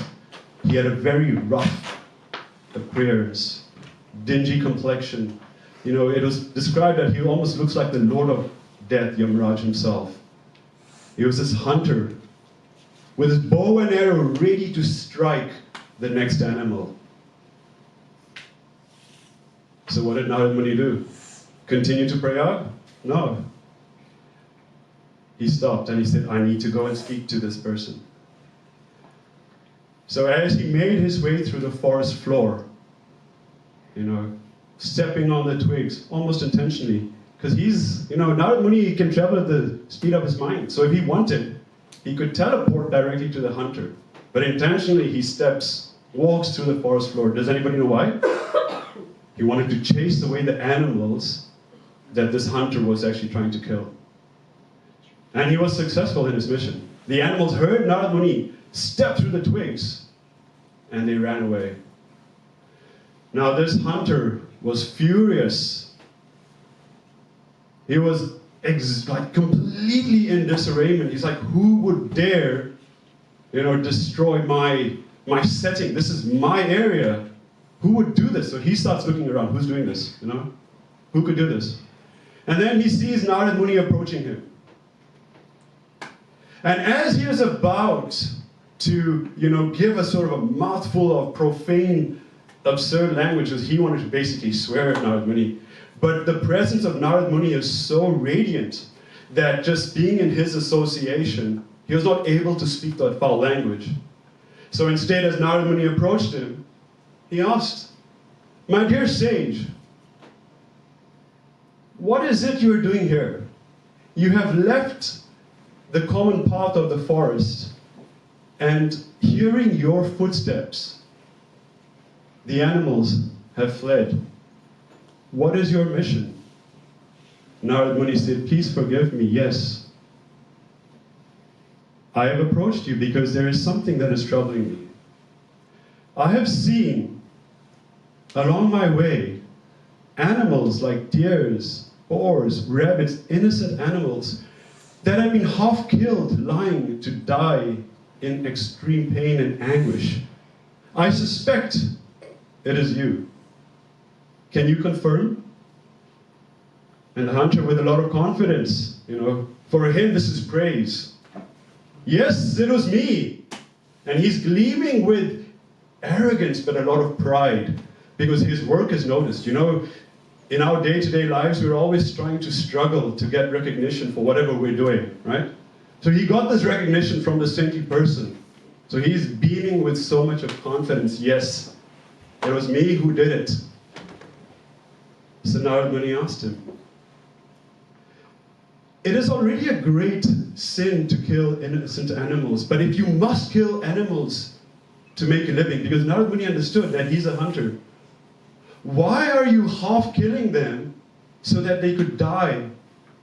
he had a very rough appearance, dingy complexion. It was described that he almost looks like the Lord of Death, Yamraj himself. He was this hunter with his bow and arrow ready to strike the next animal. So what did Narad Muni do? Continue to pray out? No. He stopped and he said, I need to go and speak to this person. So as he made his way through the forest floor, stepping on the twigs, almost intentionally, because Narad Muni can travel at the speed of his mind. So if he wanted, he could teleport directly to the hunter. But intentionally he walks through the forest floor. Does anybody know why? He wanted to chase away the animals that this hunter was actually trying to kill. And he was successful in his mission. The animals heard Narad Muni step through the twigs, and they ran away. Now this hunter was furious. He was completely in disarrayment. He's like, who would dare, destroy my setting? This is my area. Who would do this? So he starts looking around. Who's doing this? Who could do this? And then he sees Narad Muni approaching him. And as he is about to, give a sort of a mouthful of profane, absurd languages, he wanted to basically swear at Narad Muni. But the presence of Narad Muni is so radiant that just being in his association, he was not able to speak that foul language. So instead, as Narad Muni approached him, he asked, "My dear sage, what is it you are doing here? You have left the common path of the forest, and hearing your footsteps, the animals have fled. What is your mission?" Narad Muni said, "Please forgive me, yes. I have approached you because there is something that is troubling me. I have seen along my way animals like deers, boars, rabbits, innocent animals that have been half killed, lying to die in extreme pain and anguish. I suspect it is you. Can you confirm?" And the hunter, with a lot of confidence, for him this is praise. "Yes, it was me." And he's gleaming with arrogance, but a lot of pride, because his work is noticed. In our day-to-day lives, we're always trying to struggle to get recognition for whatever we're doing, right? So he got this recognition from the saintly person. So he's beaming with so much of confidence. "Yes, it was me who did it." So Narad Muni asked him, "It is already a great sin to kill innocent animals, but if you must kill animals to make a living," because Narad Muni understood that he's a hunter, "why are you half killing them so that they could die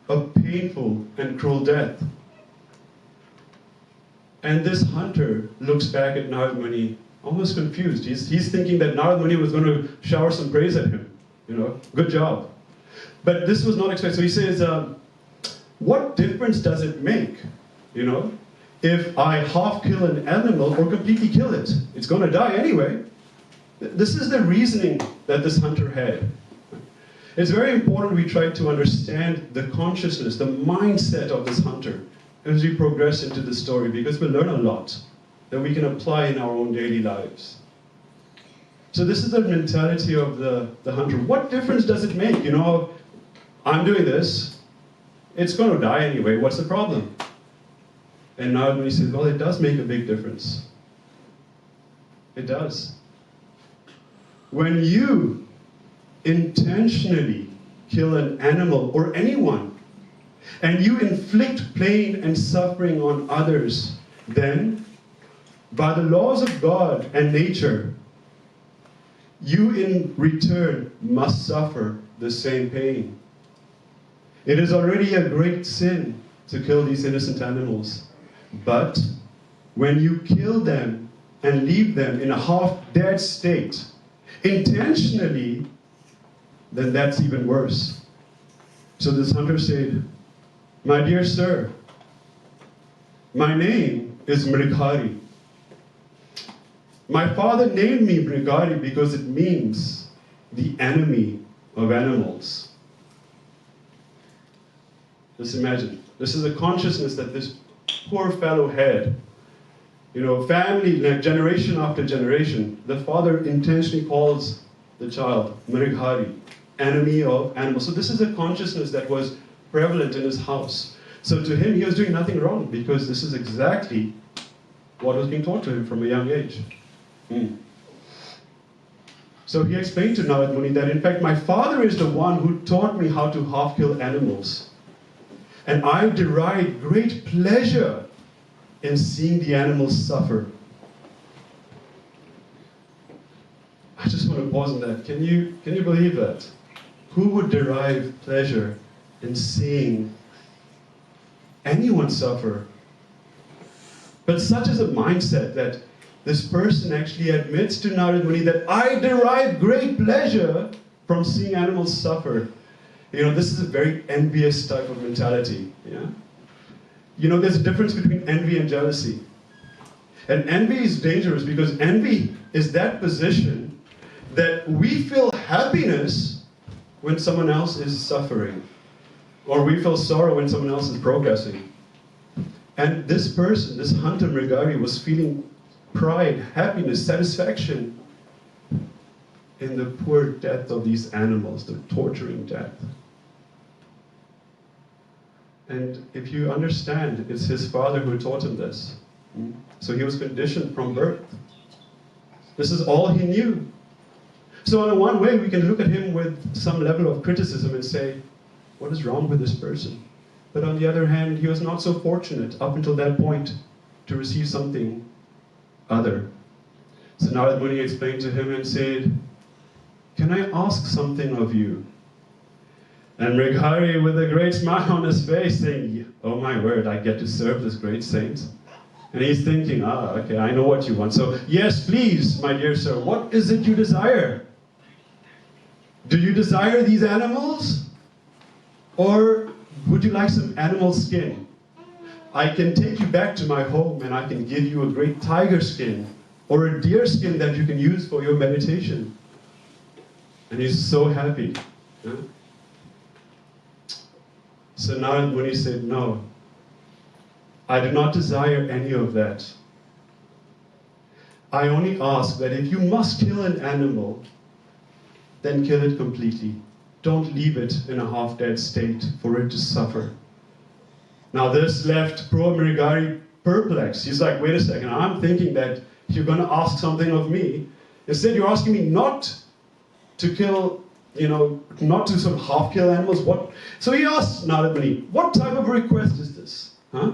a painful and cruel death?" And this hunter looks back at Narad Muni almost confused. He's thinking that Narad Muni was going to shower some praise at him. Good job. But this was not expected. So he says, "What difference does it make, if I half kill an animal or completely kill it? It's going to die anyway." This is the reasoning that this hunter had. It's very important we try to understand the consciousness, the mindset of this hunter as we progress into the story, because we'll learn a lot that we can apply in our own daily lives. So this is the mentality of the hunter. What difference does it make? I'm doing this. It's going to die anyway. What's the problem? And Narad Muni says, well, it does make a big difference. It does. When you intentionally kill an animal or anyone, and you inflict pain and suffering on others, then, by the laws of God and nature, you in return must suffer the same pain. It is already a great sin to kill these innocent animals. But when you kill them and leave them in a half-dead state, intentionally, then that's even worse. So this hunter said, "My dear sir, my name is Mrighari. My father named me Mrighari because it means the enemy of animals." Just imagine, this is a consciousness that this poor fellow had. Family, like generation after generation, the father intentionally calls the child Mrighari, enemy of animals. So this is a consciousness that was prevalent in his house. So to him, he was doing nothing wrong, because this is exactly what was being taught to him from a young age. So he explained to Narad Muni that, in fact, my father is the one who taught me how to half-kill animals. And I derive great pleasure in seeing the animals suffer. I just want to pause on that. Can you believe that? Who would derive pleasure in seeing anyone suffer? But such is a mindset that this person actually admits to Narad Muni that I derive great pleasure from seeing animals suffer. This is a very envious type of mentality. There's a difference between envy and jealousy. And envy is dangerous, because envy is that position that we feel happiness when someone else is suffering, or we feel sorrow when someone else is progressing. And this person, this hunter Mrigari, was feeling pride, happiness, satisfaction in the poor death of these animals, the torturing death. And if you understand, it's his father who taught him this. So he was conditioned from birth. This is all he knew. So in one way, we can look at him with some level of criticism and say, what is wrong with this person? But on the other hand, he was not so fortunate up until that point to receive something other. So Narad Muni explained to him and said, can I ask something of you? And Mrighari, with a great smile on his face, saying, oh my word, I get to serve this great saint. And he's thinking, okay, I know what you want. So, yes, please, my dear sir, what is it you desire? Do you desire these animals? Or would you like some animal skin? I can take you back to my home and I can give you a great tiger skin or a deer skin that you can use for your meditation. And he's so happy. Huh? So Narad Muni said, no, I do not desire any of that. I only ask that if you must kill an animal, then kill it completely. Don't leave it in a half-dead state for it to suffer. Now this left poor Mrigari perplexed. He's like, wait a second, I'm thinking that you're going to ask something of me. Instead, you're asking me not to kill, not to sort of half-kill animals. What? So he asked Narad Muni, what type of request is this? Huh?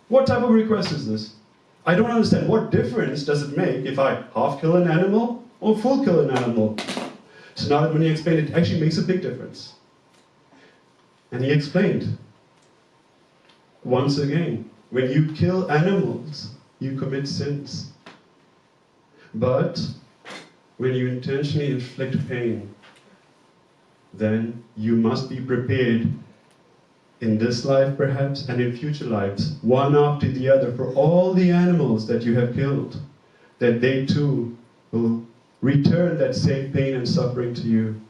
What type of request is this? I don't understand. What difference does it make if I half-kill an animal or full-kill an animal? So Narad Muni explained it actually makes a big difference. And he explained, once again, when you kill animals, you commit sins. But when you intentionally inflict pain, then you must be prepared in this life perhaps and in future lives, one after the other, for all the animals that you have killed, that they too will return that same pain and suffering to you.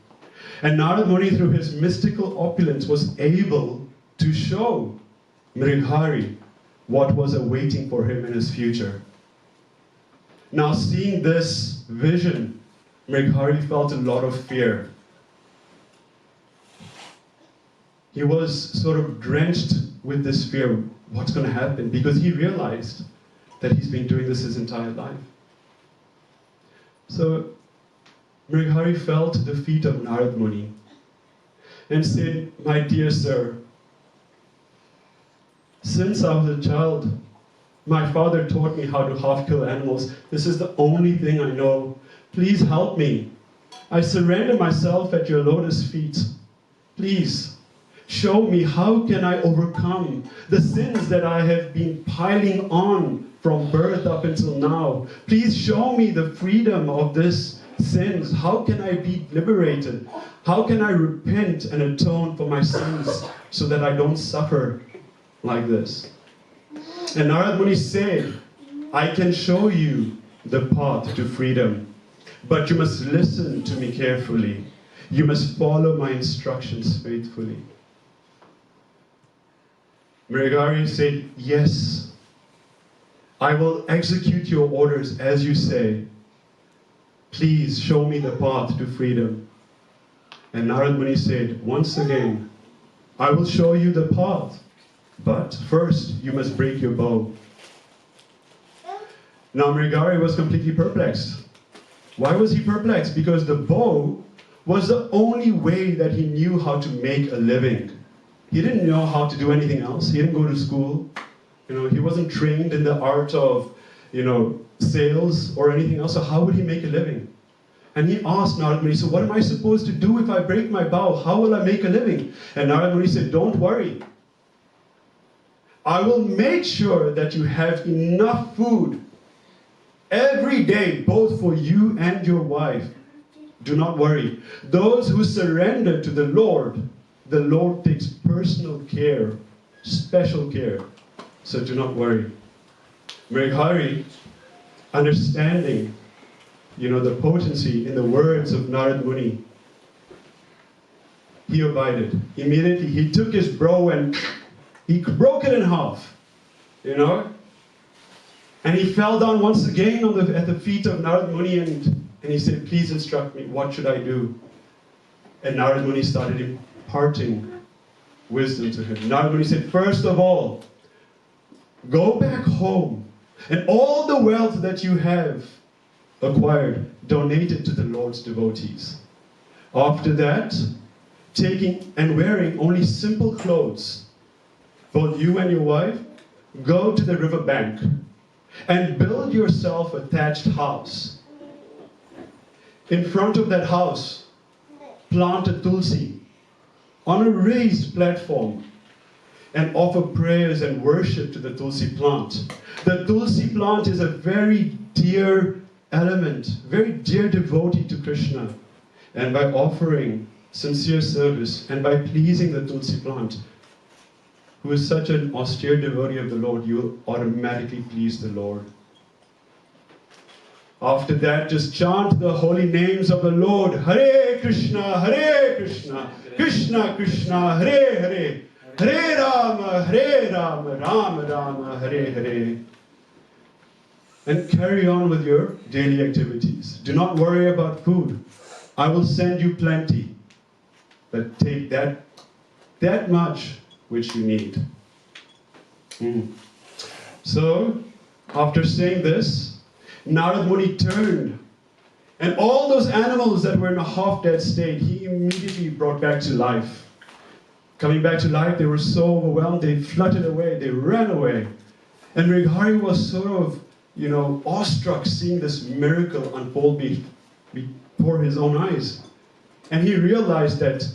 And Narad Muni, through his mystical opulence, was able to show Mrighari what was awaiting for him in his future. Now, seeing this vision, Mrighari felt a lot of fear. He was sort of drenched with this fear, what's going to happen? Because he realized that he's been doing this his entire life. So Mrighari fell to the feet of Narad Muni and said, my dear sir, since I was a child, my father taught me how to half-kill animals. This is the only thing I know. Please help me. I surrender myself at your lotus feet. Please, show me how can I overcome the sins that I have been piling on from birth up until now. Please show me the freedom of this sins. How can I be liberated? How can I repent and atone for my sins so that I don't suffer like this? And Narad Muni said, I can show you the path to freedom, but you must listen to me carefully. You must follow my instructions faithfully. Mrighari said, yes, I will execute your orders as you say. Please show me the path to freedom. And Narad Muni said, once again, I will show you the path, but first you must break your bow. Now Mrighari was completely perplexed. Why was he perplexed? Because the bow was the only way that he knew how to make a living. He didn't know how to do anything else. He didn't go to school. He wasn't trained in the art of, sales or anything else. So how would he make a living? And he asked Narad Muni, so what am I supposed to do if I break my bow? How will I make a living? And Narad Muni said, don't worry. I will make sure that you have enough food every day, both for you and your wife. Do not worry. Those who surrender to the Lord takes personal care, special care. So do not worry. Mrighari, understanding, the potency in the words of Narad Muni, he abided. Immediately he took his bow and he broke it in half. you know. And he fell down once again at the feet of Narad Muni and he said, please instruct me, what should I do? And Narad Muni started imparting wisdom to him. Narad Muni said, first of all, go back home and all the wealth that you have acquired, donate it to the Lord's devotees. After that, taking and wearing only simple clothes, both you and your wife, go to the river bank and build yourself a thatched house. In front of that house, plant a tulsi on a raised platform and offer prayers and worship to the tulsi plant. The tulsi plant is a very dear element, very dear devotee to Krishna. And by offering sincere service and by pleasing the tulsi plant, who is such an austere devotee of the Lord, you will automatically please the Lord. After that, just chant the holy names of the Lord. Hare Krishna, Krishna Krishna, Hare Hare, Hare Rama, Rama Rama, Hare Hare. And carry on with your daily activities. Do not worry about food. I will send you plenty. But take that much which you need. So, after saying this, Narad Muni turned, and all those animals that were in a half-dead state, he immediately brought back to life. Coming back to life, they were so overwhelmed, they fluttered away, they ran away. And Mrighari was sort of, awestruck seeing this miracle unfold before his own eyes. And he realized that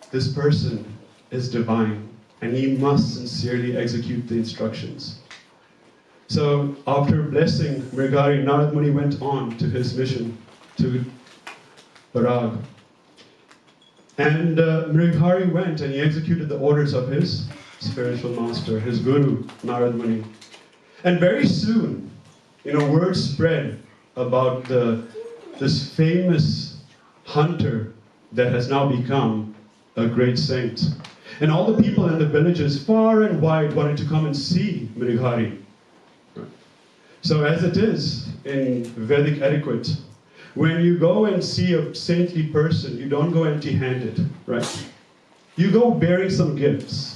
this person is divine, and he must sincerely execute the instructions. So, after blessing Mrighari, Narad Muni went on to his mission to Varag. And Mrighari went and he executed the orders of his spiritual master, his guru, Narad Muni. And very soon, word spread about this famous hunter that has now become a great saint. And all the people in the villages far and wide wanted to come and see Mrighari. So as it is in Vedic etiquette, when you go and see a saintly person, you don't go empty-handed, right? You go bearing some gifts.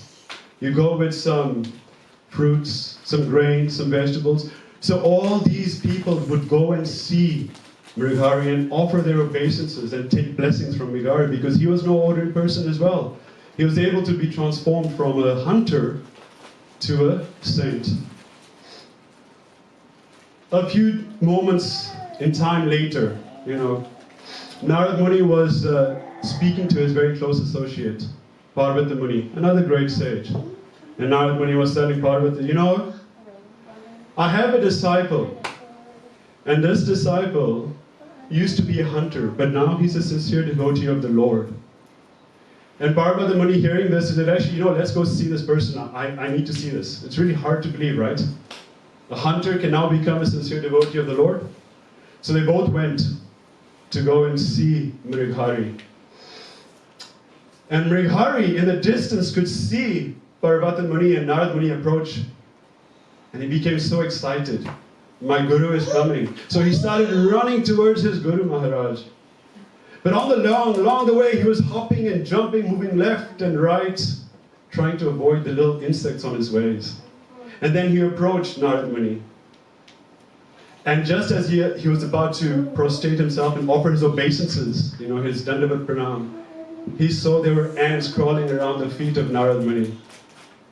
You go with some fruits, some grains, some vegetables. So all these people would go and see Mrighari and offer their obeisances and take blessings from Mrighari, because he was no ordinary person as well. He was able to be transformed from a hunter to a saint. A few moments in time later, Narad Muni was speaking to his very close associate, Parvati Muni, another great sage. And Narad Muni was telling Parvati, I have a disciple, and this disciple used to be a hunter, but now he's a sincere devotee of the Lord. And Parvati Muni, hearing this, said, actually, let's go see this person. I need to see this. It's really hard to believe, right? A hunter can now become a sincere devotee of the Lord. So they both went to go and see Mrighari. And Mrighari, in the distance, could see Parvati Muni and Narad Muni approach. And he became so excited. My guru is coming. So he started running towards his Guru Maharaj. But along the way, he was hopping and jumping, moving left and right, trying to avoid the little insects on his ways. And then he approached Narad Muni. And just as he was about to prostrate himself and offer his obeisances, his Dandavat Pranam, he saw there were ants crawling around the feet of Narad Muni.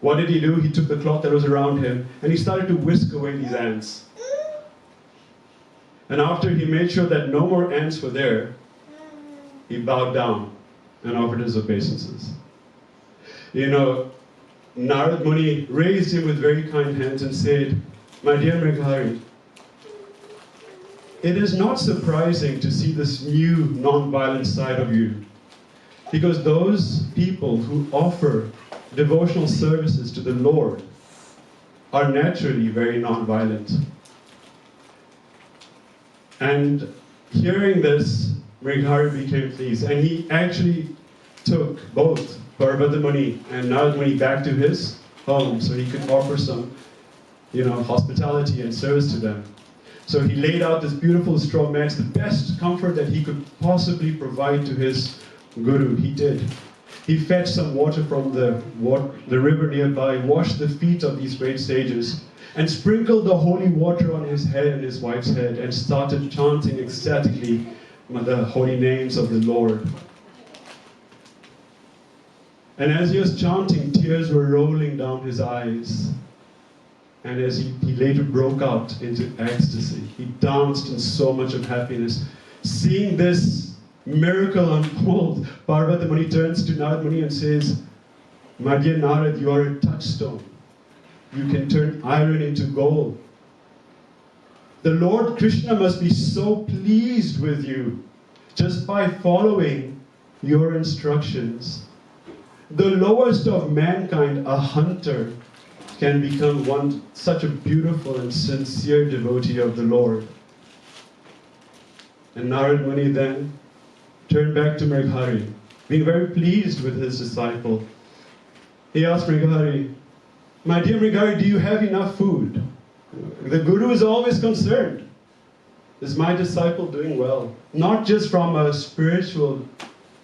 What did he do? He took the cloth that was around him and he started to whisk away these ants. And after he made sure that no more ants were there, he bowed down and offered his obeisances. Narad Muni raised him with very kind hands and said, my dear Mrighari, it is not surprising to see this new non-violent side of you, because those people who offer devotional services to the Lord are naturally very non-violent. And hearing this, Mrighari became pleased, and he actually took both Parvati Muni and Narad Muni back to his home so he could offer some, hospitality and service to them. So he laid out this beautiful straw mats, the best comfort that he could possibly provide to his guru. He did. He fetched some water from the river nearby, washed the feet of these great sages, and sprinkled the holy water on his head and his wife's head, and started chanting ecstatically the holy names of the Lord. And as he was chanting, tears were rolling down his eyes. And as he later broke out into ecstasy, he danced in so much of happiness. Seeing this miracle unfold, Parvati Muni turns to Narad Muni and says, "My dear Narad, you are a touchstone. You can turn iron into gold. The Lord Krishna must be so pleased with you just by following your instructions. The lowest of mankind, a hunter, can become such a beautiful and sincere devotee of the Lord." And Narad Muni then turned back to Mrighari, being very pleased with his disciple. He asked Mrighari, "My dear Mrighari, do you have enough food? The Guru is always concerned. Is my disciple doing well? Not just from a spiritual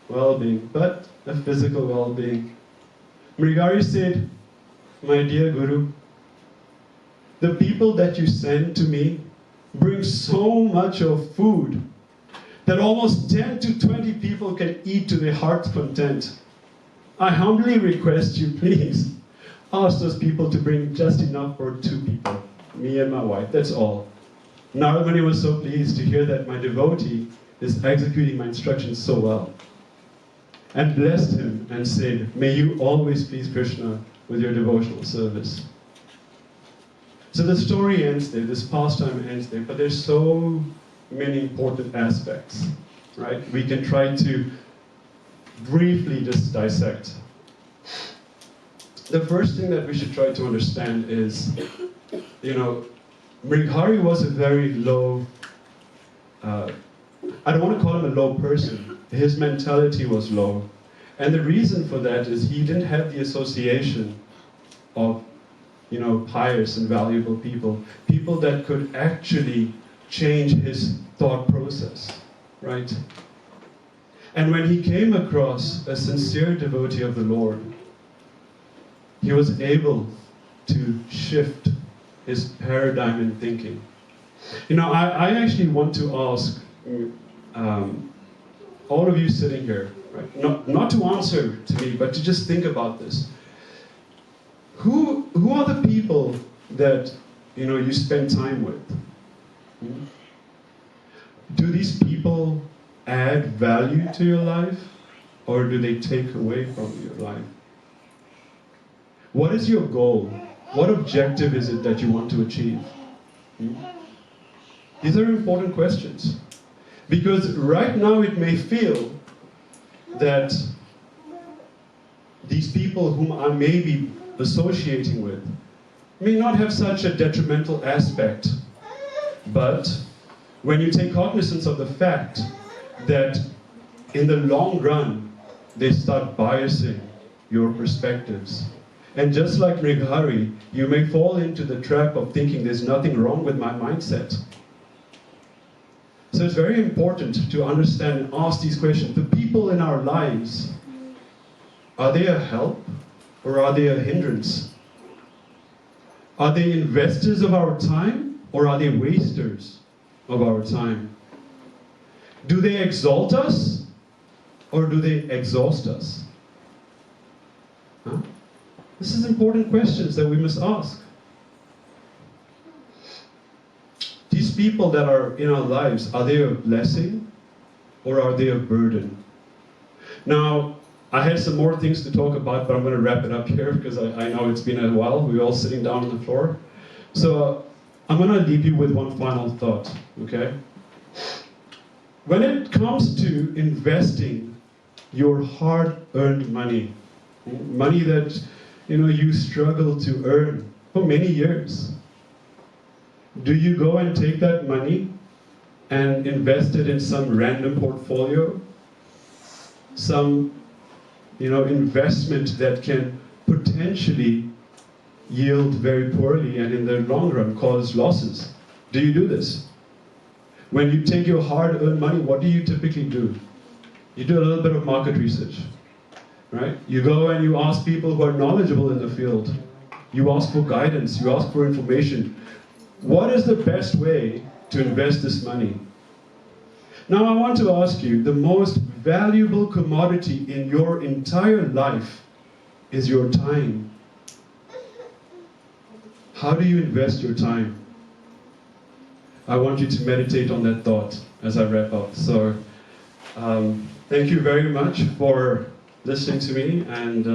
well-being, but a physical well-being." Mrighari said, "My dear Guru, the people that you send to me bring so much of food that almost 10 to 20 people can eat to their heart's content. I humbly request you, please, ask those people to bring just enough for 2 people, me and my wife, that's all." Narad Muni was so pleased to hear that my devotee is executing my instructions so well, and blessed him and said, "May you always please Krishna with your devotional service." So the story ends there, this pastime ends there, but there's so many important aspects, right? We can try to briefly just dissect. The first thing that we should try to understand is, Mrighari was a very low, I don't want to call him a low person. His mentality was low. And the reason for that is he didn't have the association of, pious and valuable people. People that could actually change his thought process, right? And when he came across a sincere devotee of the Lord, he was able to shift his paradigm in thinking. I actually want to ask all of you sitting here, right? Not to answer to me, but to just think about this. Who are the people that you spend time with? Do these people add value to your life, or do they take away from your life? What is your goal? What objective is it that you want to achieve? These are important questions. Because right now it may feel that these people whom I may be associating with may not have such a detrimental aspect. But when you take cognizance of the fact that in the long run, they start biasing your perspectives. And just like Mrighari, you may fall into the trap of thinking there's nothing wrong with my mindset. So it's very important to understand and ask these questions. The people in our lives, are they a help or are they a hindrance? Are they investors of our time or are they wasters of our time? Do they exalt us or do they exhaust us? This is important questions that we must ask. These people that are in our lives, are they a blessing or are they a burden? Now, I had some more things to talk about, but I'm going to wrap it up here because I know it's been a while. We're all sitting down on the floor. So I'm going to leave you with one final thought, okay? When it comes to investing your hard-earned money, money that you struggle to earn for many years, do you go and take that money and invest it in some random portfolio? Some investment that can potentially yield very poorly and in the long run cause losses. Do you do this? When you take your hard-earned money, what do you typically do? You do a little bit of market research, right? You go and you ask people who are knowledgeable in the field. You ask for guidance, you ask for information. What is the best way to invest this money? Now I want to ask you, the most valuable commodity in your entire life is your time. How do you invest your time? I want you to meditate on that thought as I wrap up. So, thank you very much for listening to me, and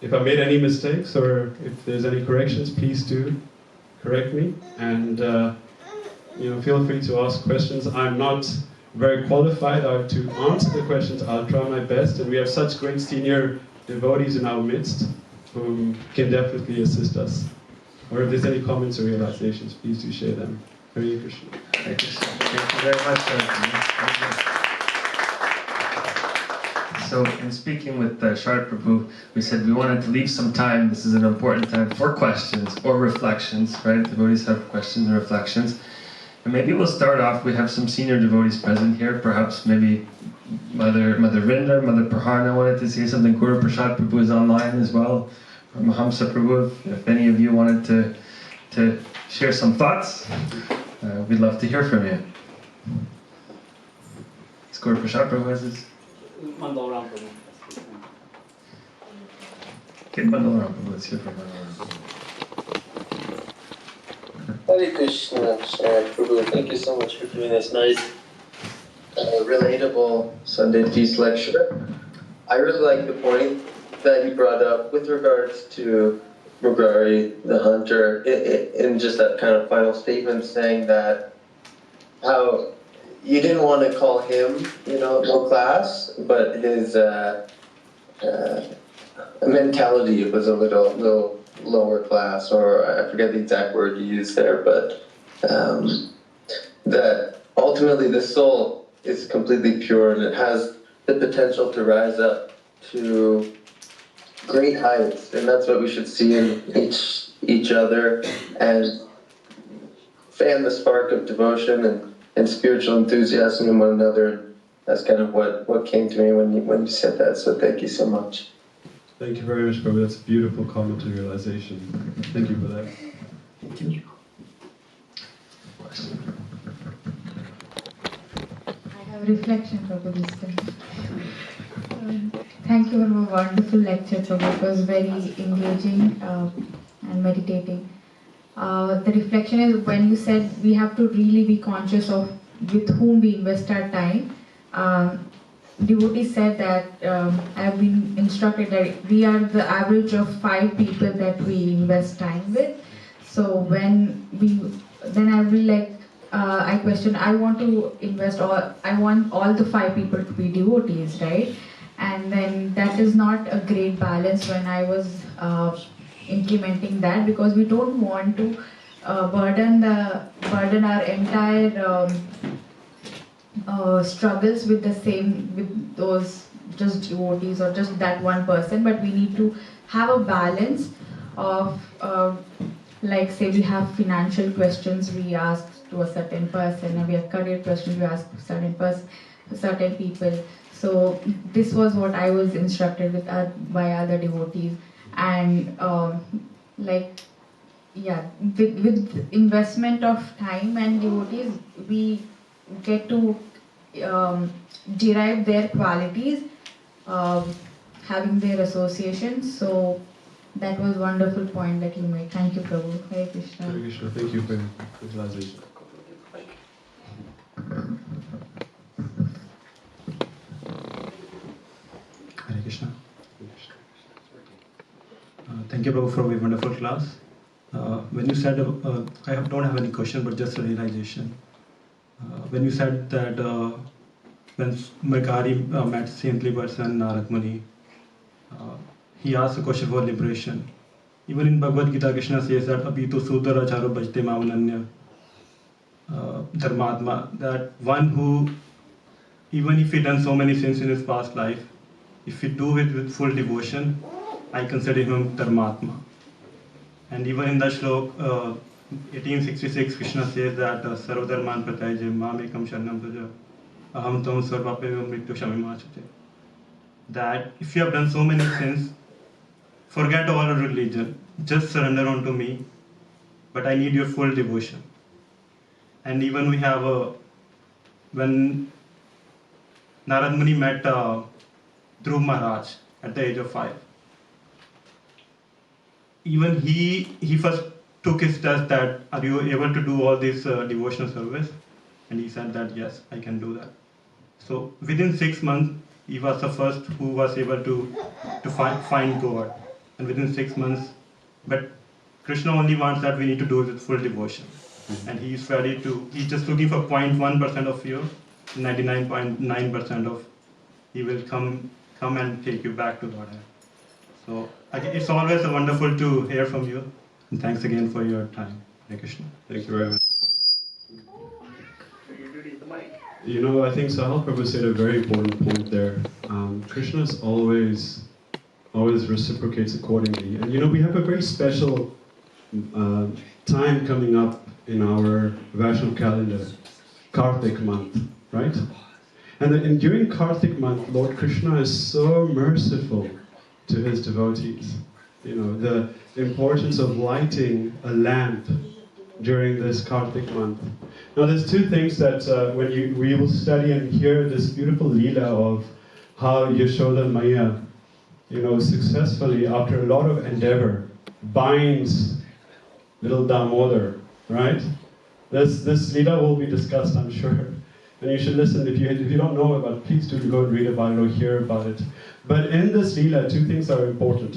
if I made any mistakes or if there's any corrections, please do correct me, and feel free to ask questions. I'm not very qualified to answer the questions. I'll try my best, and we have such great senior devotees in our midst who can definitely assist us. Or if there's any comments or realizations, please do share them. Hare Krishna. Hare Krishna. Thank you very much. So, in speaking with Sharat Prabhu, we said we wanted to leave some time. This is an important time for questions or reflections, right? Devotees have questions and reflections. And maybe we'll start off. We have some senior devotees present here. Perhaps maybe Mother Vrnda, Mother Praharna wanted to say something. Guru Prasad Prabhu is online as well. Or Mahamsa Prabhu, if any of you wanted to share some thoughts, we'd love to hear from you. Is Guru Prasad Prabhu has his? Mandalram Prabhu. Get Mandalram Prabhu, let's hear from Mandalram Prabhu. Hare Krishna, Sharat Prabhu. Thank you so much for doing this nice, relatable Sunday Feast lecture. I really like the point that you brought up with regards to Mugari, the hunter, in just that kind of final statement saying that how you didn't want to call him, low class, but his mentality was a little lower class, or I forget the exact word you used there, but that ultimately the soul is completely pure and it has the potential to rise up to great heights, and that's what we should see in each other and fan the spark of devotion and spiritual enthusiasm in one another. That's kind of what came to me when you said that, so thank you so much. Thank you very much, Prabhu. That's a beautiful comment and realization. Thank you for that. Thank you. I have a reflection, Prabhu, this time. Thank you for a wonderful lecture, Prabhu. It was very engaging and meditating. The reflection is when you said we have to really be conscious of with whom we invest our time. Devotee said that I have been instructed that we are the average of 5 people that we invest time with. So then I really like, I question, I want to invest I want all the 5 people to be devotees, right? And then that is not a great balance when I was implementing that, because we don't want to burden our entire struggles with those just devotees or just that one person, but we need to have a balance of like say we have financial questions we ask to a certain person, and we have career questions we ask to certain people. So this was what I was instructed with by other devotees, and with investment of time and devotees, we get to derive their qualities, having their association. So that was a wonderful point that you made. Thank you, Prabhu. Hare Krishna. Hare Krishna. Thank you for your realization. Hare Krishna. Thank you, Prabhu, for a wonderful class. When you said, I don't have any question, but just a realization. When you said that when Mrigari met saintly person Narad Muni, he asked a question for liberation. Even in Bhagavad Gita, Krishna says that Abhi to Sudara Charo Bhajte Mavananya Dharmatma, that one who, even if he done so many sins in his past life, if he do it with full devotion, I consider him Dharmatma. And even in the shlok, 1866, Krishna says that Sarva Dharman Pratyajya Mamekam Sharanam Vraja Aham Tam Sarvapeva Mrityu Shamimachate. That if you have done so many sins, forget all our religion, just surrender unto me, but I need your full devotion. And even we have when Narad Muni met Dhruv Maharaj at the age of 5, even he first took his test that, are you able to do all this devotional service? And he said that, yes, I can do that. So within 6 months, he was the first who was able to find God. And within 6 months, but Krishna only wants that we need to do it with full devotion. And he's just looking for 0.1% of you, 99.9% of he will come and take you back to Godhead. So it's always wonderful to hear from you. And thanks again for your time. Hare Krishna. Thank you very much. You know, I think Sahil Prabhu said a very important point there. Krishna always reciprocates accordingly. And you know, we have a very special time coming up in our Vaishnav calendar, Kartik month, right? And during Kartik month, Lord Krishna is so merciful to his devotees. You know, the importance of lighting a lamp during this Kartik month. Now there's two things that we will study and hear this beautiful Leela of how Yashoda Maya, you know, successfully, after a lot of endeavor, binds little Damodar, right? This Leela will be discussed, I'm sure. And you should listen. If you don't know about it, please do go and read about it or hear about it. But in this Leela, two things are important.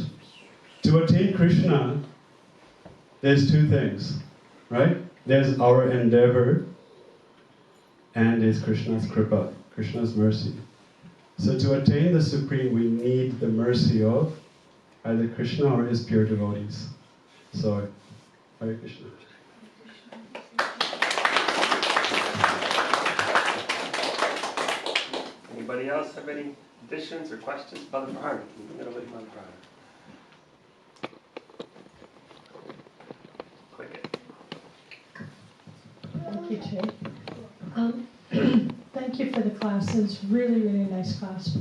To attain Krishna, there's two things, right? There's our endeavor, and there's Krishna's kripa, Krishna's mercy. So to attain the Supreme, we need the mercy of either Krishna or his pure devotees. So, Hare Krishna. Anybody else have any additions or questions? Brother Prahar. Thank you, Jay. Thank you for the class. It was really, really nice class.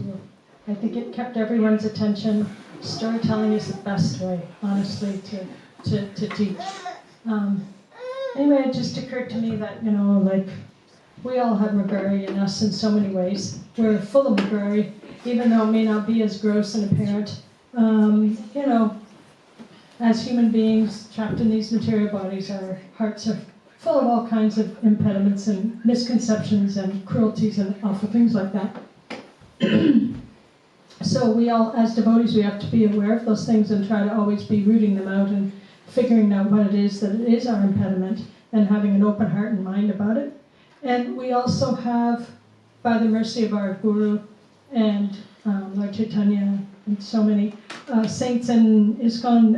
I think it kept everyone's attention. Storytelling is the best way, honestly, to teach. Anyway, it just occurred to me that, you know, like, we all have Magari in us in so many ways. We're full of Magari, even though it may not be as gross and apparent. You know, as human beings trapped in these material bodies, our hearts are full of all kinds of impediments and misconceptions and cruelties and awful things like that. So we all, as devotees, we have to be aware of those things and try to always be rooting them out and figuring out what it is that it is our impediment and having an open heart and mind about it. And we also have, by the mercy of our Guru and Lord Chaitanya and so many saints in ISKCON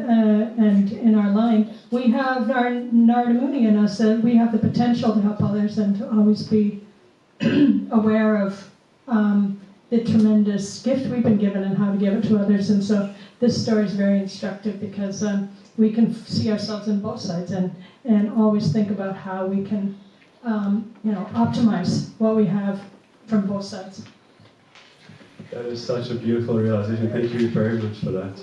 and in our line, we have our Narada Muni in us, that we have the potential to help others and to always be aware of the tremendous gift we've been given and how to give it to others. And so this story is very instructive because we can see ourselves in both sides and always think about how we can you know, optimize what we have from both sides. That is such a beautiful realization. Thank you very much for that.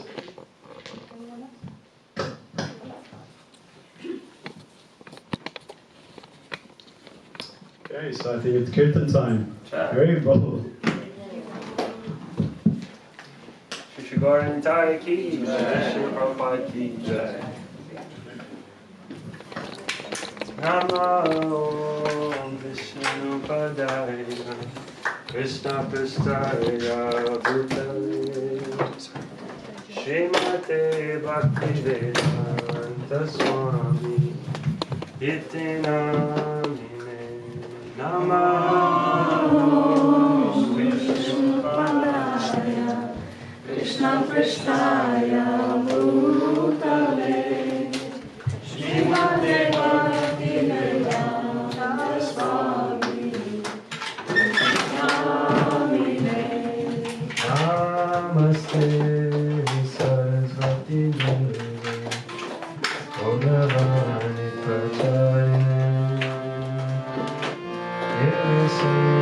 Okay, so I think it's Kirtan time. Very bold. Shri Gaura ki Jai, Shri Prabhupada ki Jai. Namo Vishnu Padaya Krishna Prasthaya Bhutale Srimate Bhaktivedanta Swami Iti Namine Namo Vishnu Padaya Krishna Prasthaya Bhutale Srimate Bhaktivedanta Swami Namaste Radha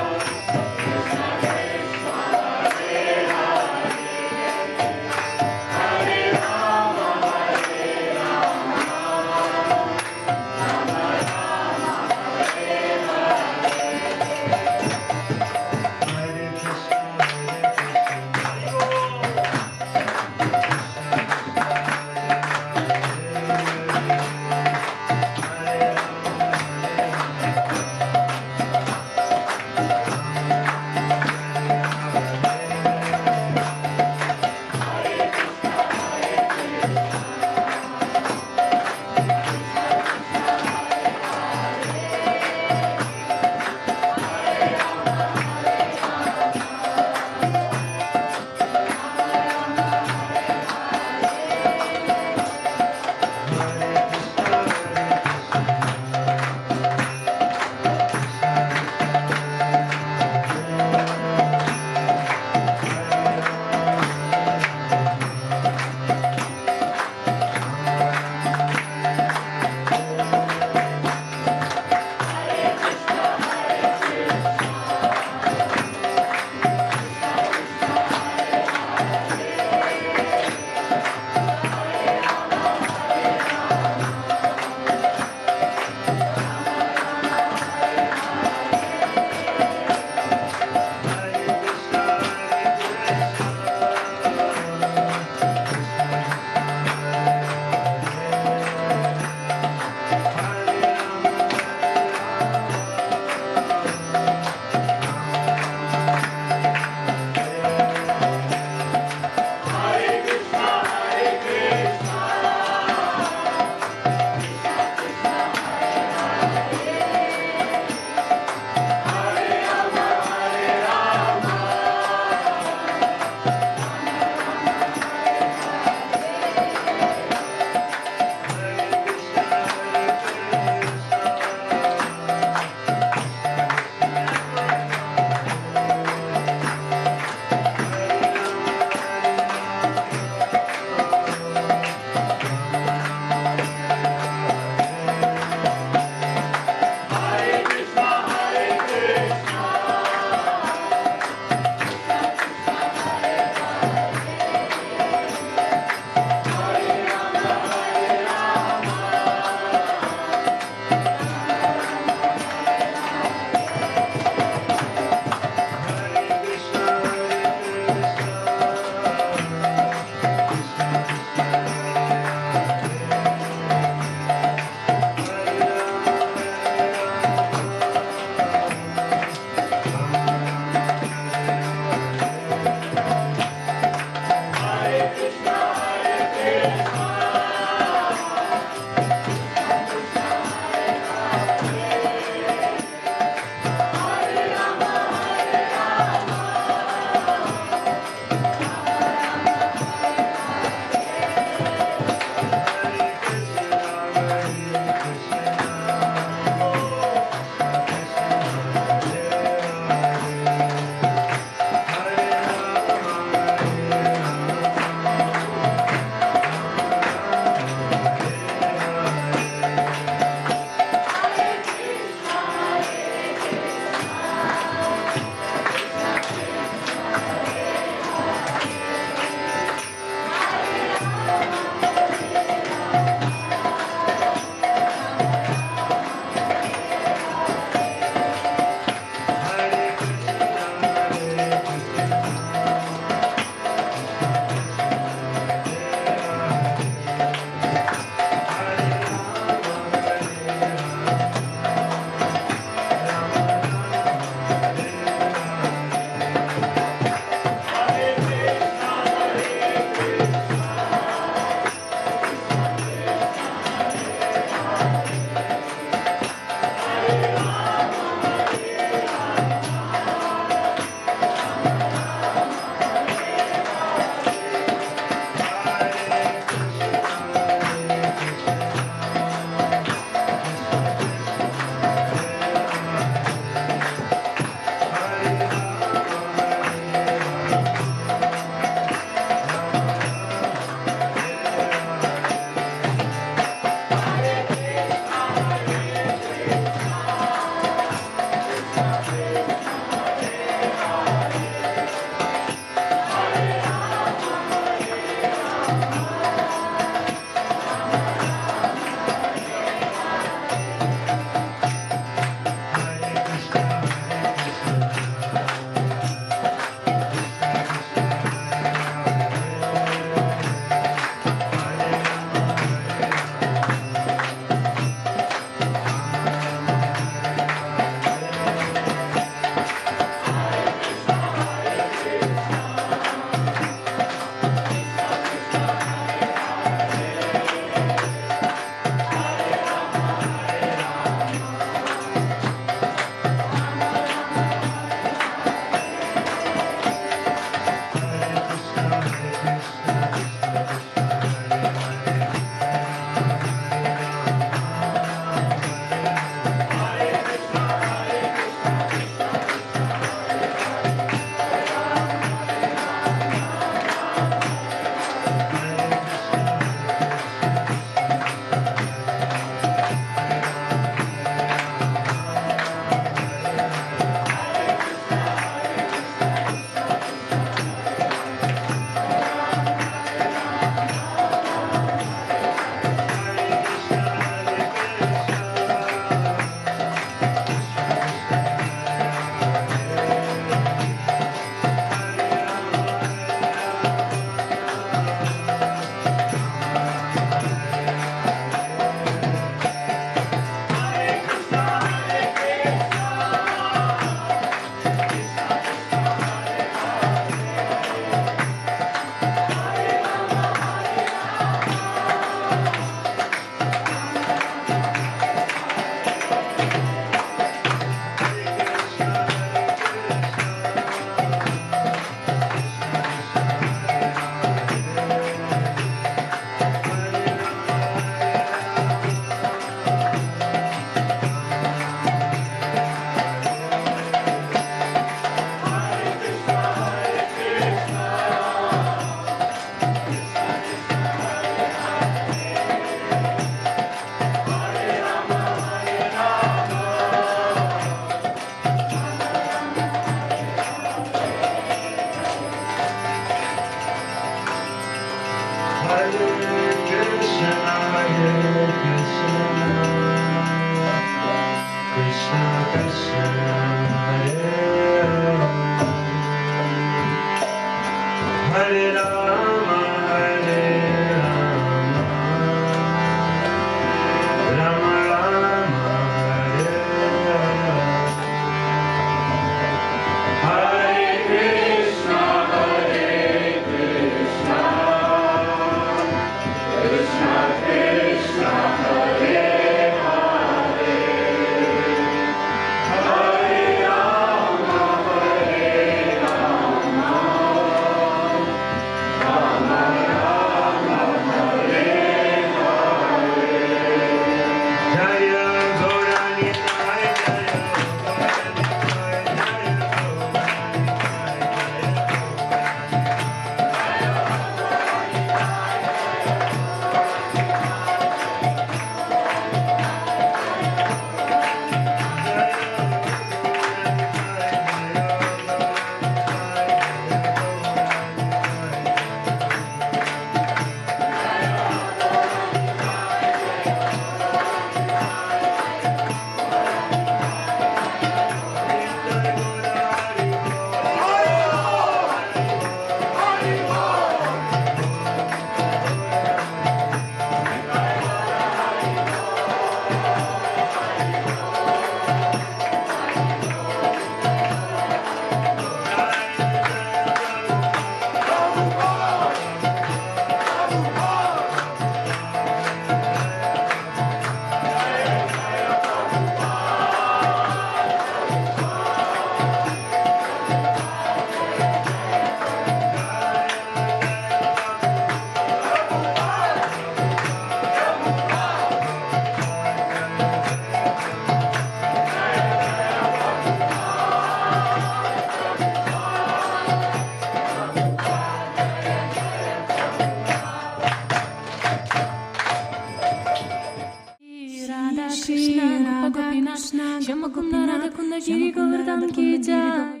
Krishna, Radha, Krishna, Shyamakunda, Radha Kunda, Giri Govardhan ki Jaya.